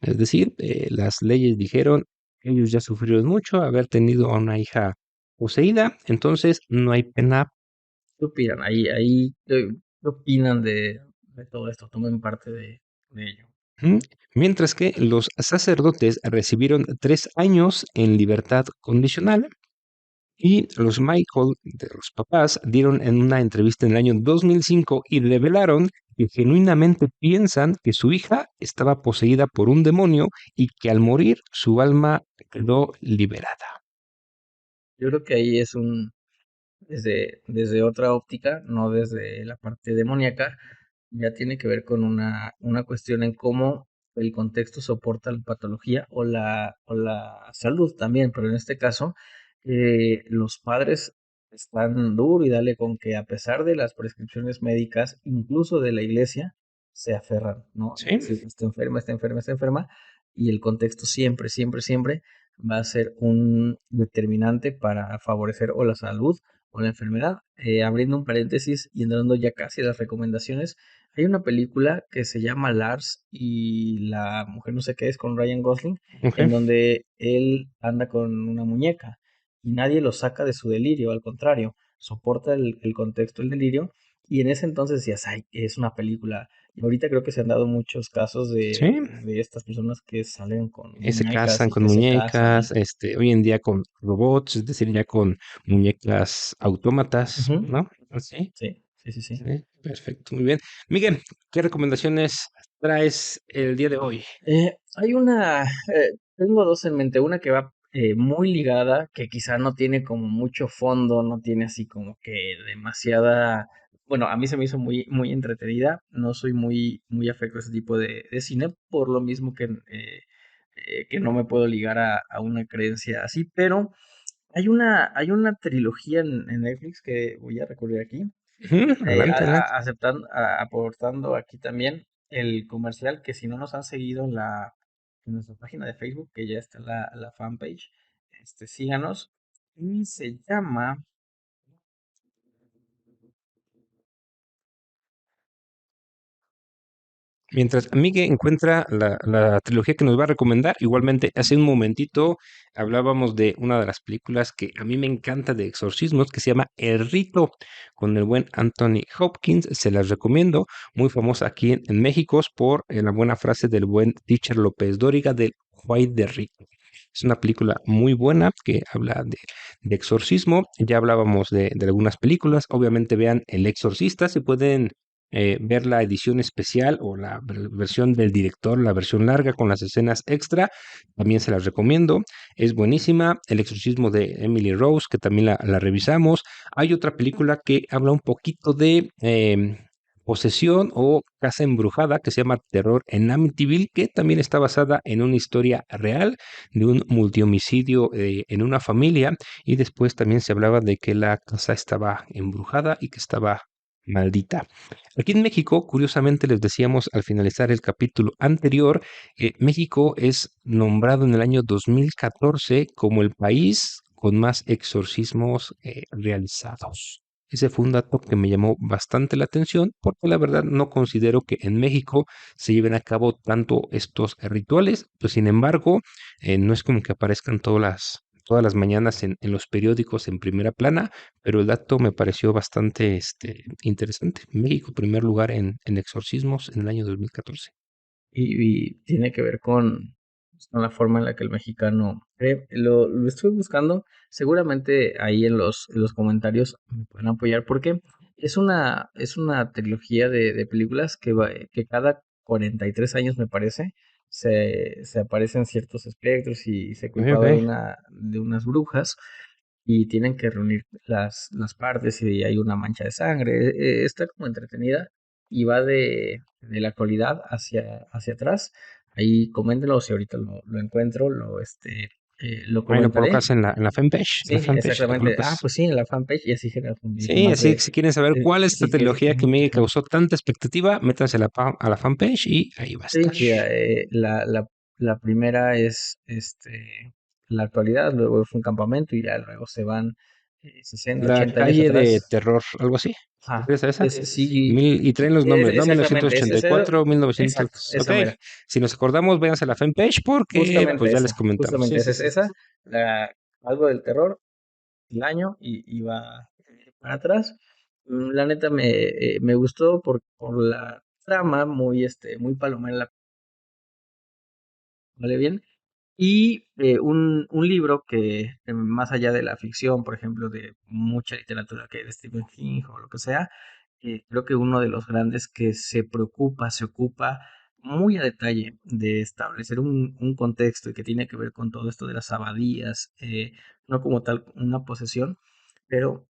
Es decir, las leyes dijeron, ellos ya sufrieron mucho, haber tenido a una hija poseída, entonces no hay pena. ¿Qué opinan? ¿Qué opinan de todo esto? Tomen parte de ello. Ujú. Mientras que los sacerdotes recibieron 3 años en libertad condicional. Y los Michael, de los papás, dieron en una entrevista en el año 2005 y revelaron que genuinamente piensan que su hija estaba poseída por un demonio y que al morir su alma quedó liberada. Yo creo que ahí es desde otra óptica, no desde la parte demoníaca, ya tiene que ver con una cuestión en cómo el contexto soporta la patología o la salud también, pero en este caso, los padres están duro y dale con que a pesar de las prescripciones médicas, incluso de la iglesia, se aferran, ¿no? Es ¿Sí? decir, está enferma, está enferma, está enferma, y el contexto siempre, siempre, siempre va a ser un determinante para favorecer o la salud o la enfermedad. Abriendo un paréntesis y entrando ya casi a las recomendaciones, hay una película que se llama Lars y la mujer no sé qué es con Ryan Gosling, Ok. en donde él anda con una muñeca y nadie lo saca de su delirio, al contrario, soporta el contexto del delirio. Y en ese entonces decías, ay, es una película. Y ahorita creo que se han dado muchos casos Sí. de estas personas que salen con Se muñecas casan y con que se casan muñecas, hoy en día con robots, es decir, ya con muñecas autómatas, Ujú. ¿no? Así. Sí, sí, sí, sí. Sí, perfecto, muy bien. Miguel, ¿qué recomendaciones traes el día de hoy? Tengo dos en mente, una que va muy ligada, que quizá no tiene como mucho fondo, no tiene así como que demasiada, bueno, a mí se me hizo muy, muy entretenida, no soy muy, muy afecto a ese tipo de cine, por lo mismo que no me puedo ligar a una creencia así, pero hay una trilogía en Netflix que voy a recurrir aquí, Ujú, adelante, adelante. aportando aquí también el comercial que si no nos han seguido en nuestra página de Facebook, que ya está la fanpage, síganos. Y se llama, Mientras Miguel encuentra la trilogía que nos va a recomendar, igualmente hace un momentito hablábamos de una de las películas que a mí me encanta de exorcismos, que se llama El Rito, con el buen Anthony Hopkins. Se las recomiendo, muy famosa aquí en México por la buena frase del buen Teacher López Dóriga del White de Rito. Es una película muy buena que habla de exorcismo. Ya hablábamos de algunas películas. Obviamente vean El Exorcista, si pueden ver la edición especial o la versión del director, la versión larga con las escenas extra, también se las recomiendo. Es buenísima. El exorcismo de Emily Rose, que también la revisamos. Hay otra película que habla un poquito de posesión o casa embrujada que se llama Terror en Amityville, que también está basada en una historia real de un multihomicidio en una familia, y después también se hablaba de que la casa estaba embrujada y que estaba maldita. Aquí en México, curiosamente les decíamos al finalizar el capítulo anterior, México es nombrado en el año 2014 como el país con más exorcismos realizados. Ese fue un dato que me llamó bastante la atención porque la verdad no considero que en México se lleven a cabo tanto estos rituales, pues sin embargo, no es como que aparezcan todas las mañanas en los periódicos en primera plana, pero el dato me pareció bastante interesante. México, primer lugar en exorcismos en el año 2014. y tiene que ver con la forma en la que el mexicano cree. Lo estuve buscando, seguramente ahí en los comentarios me pueden apoyar, porque es una trilogía de películas que cada 43 años, me parece, se aparecen ciertos espectros y se Ok, culpaba ok. de unas brujas y tienen que reunir las partes y hay una mancha de sangre. Está como entretenida y va de la actualidad hacia atrás. Ahí coméntenlo si ahorita lo encuentro, lo Ahí lo comentaré. colocas en la fanpage, en la Sí, fanpage lo exactamente. Ah, colocas. pues sí, en la fanpage y así generas un poquito Sí, más así que si quieren saber cuál es esta sí, que trilogía que me causó tanta expectativa, métanse a la fanpage y ahí va a sí, estar. sí, la primera es la actualidad, luego es un campamento y ya luego se van 60, La 80 años calle de atrás. terror, algo así. ¿Te Ajá, refieres a esa? sí, Y traen los nombres, ¿no? exactamente, es esa, 1984, exacto, 1900. Ok, esa mera. si nos acordamos, váyanse a la fanpage porque pues ya les comentamos. Sí, Justamente esa sí, es sí. esa, algo del terror, el año y va para atrás. La neta me gustó por la trama, muy palomera, ¿vale bien? Y un libro que más allá de la ficción, por ejemplo, de mucha literatura que hay de Stephen King o lo que sea, creo que uno de los grandes que se ocupa muy a detalle de establecer un contexto y que tiene que ver con todo esto de las abadías, no como tal una posesión, pero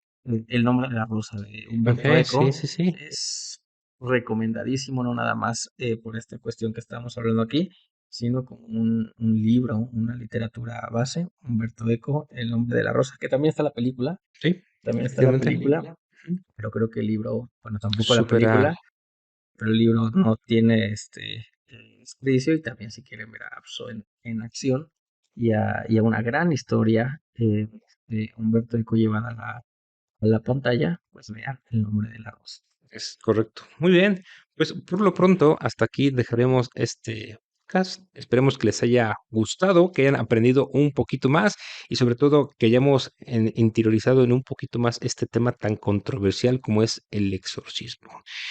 El nombre de la rosa de Humberto Ok, sí, Eco sí, sí. es recomendadísimo, no nada más por esta cuestión que estamos hablando aquí, sino como un libro, una literatura base, Humberto Eco, El nombre de la rosa, que Sí, también está la efectivamente. película, pero creo que el libro, bueno, tampoco la Supera. película, pero el libro no tiene desperdicio y también si quieren ver a Abso en acción y a una gran historia de Humberto Eco llevada a la pantalla, pues vean El nombre de la rosa. Es correcto. Muy bien. Pues por lo pronto, hasta aquí dejaremos este podcast. Esperemos que les haya gustado, que hayan aprendido un poquito más y sobre todo que hayamos interiorizado en un poquito más este tema tan controversial como es el exorcismo.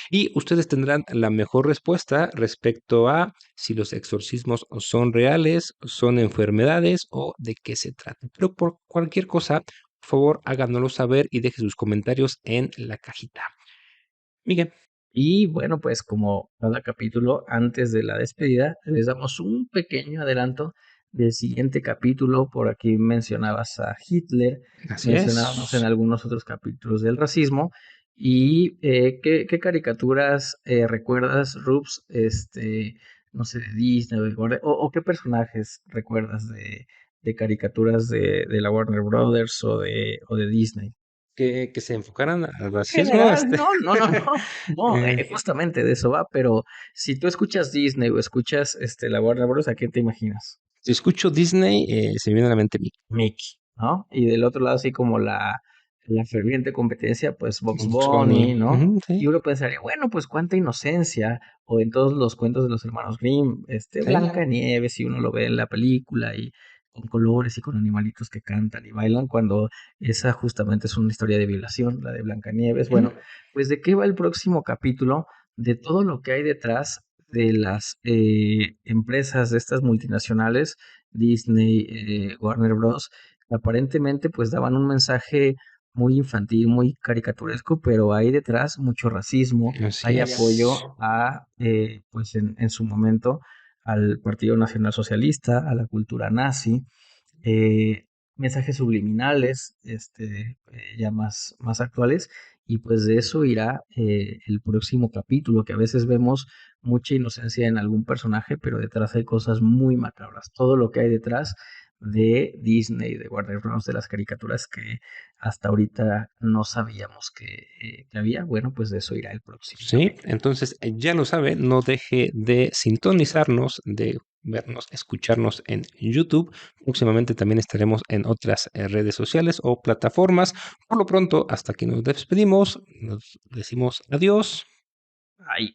Y ustedes tendrán la mejor respuesta respecto a si los exorcismos son reales, son enfermedades o de qué se trata. Pero por cualquier cosa, por favor, háganoslo saber y deje sus comentarios en la cajita. Miguel. Y bueno, pues como cada capítulo, antes de la despedida, les damos un pequeño adelanto del siguiente capítulo. Por aquí mencionabas a Hitler, Así mencionábamos en es. algunos otros capítulos del racismo. ¿Y qué caricaturas recuerdas, Rups, no sé, de Disney o qué personajes recuerdas de caricaturas de la Warner Brothers o de Disney? Que se enfocaran al racismo, General, no, eh, justamente de eso va, pero si tú escuchas Disney o escuchas la Warner Bros., ¿a quién te imaginas? si escucho Disney, se me viene a la mente Mickey. Mickey, ¿no? Y del otro lado, así como la ferviente competencia, pues Box Bugs Bunny. Bunny, ¿no? Ujú, sí, Y uno pensaría, bueno, pues cuánta inocencia, o en todos los cuentos de los hermanos Grimm, sí. Blancanieves, si uno lo ve en la película, y con colores y con animalitos que cantan y bailan, cuando esa justamente es una historia de violación, la de Blancanieves. Ujú. Bueno, pues ¿de qué va el próximo capítulo? De todo lo que hay detrás de las empresas de estas multinacionales, Disney, Warner Bros., aparentemente pues daban un mensaje muy infantil, muy caricaturesco, pero hay detrás mucho racismo, Así hay es. apoyo a, pues en su momento, al Partido Nacional Socialista, a la cultura nazi, eh, mensajes subliminales, ya más actuales, y pues de eso irá el próximo capítulo, que a veces vemos mucha inocencia en algún personaje, pero detrás hay cosas muy macabras. Todo lo que hay detrás de Disney, de Warner Bros., de las caricaturas que hasta ahorita no sabíamos que había, bueno, pues de eso irá el próximo Sí, capítulo. entonces ya lo sabe, no deje de sintonizarnos, de vernos, escucharnos en YouTube. Próximamente también estaremos en otras redes sociales o plataformas. Por lo pronto, hasta aquí nos despedimos, nos decimos adiós. Ahí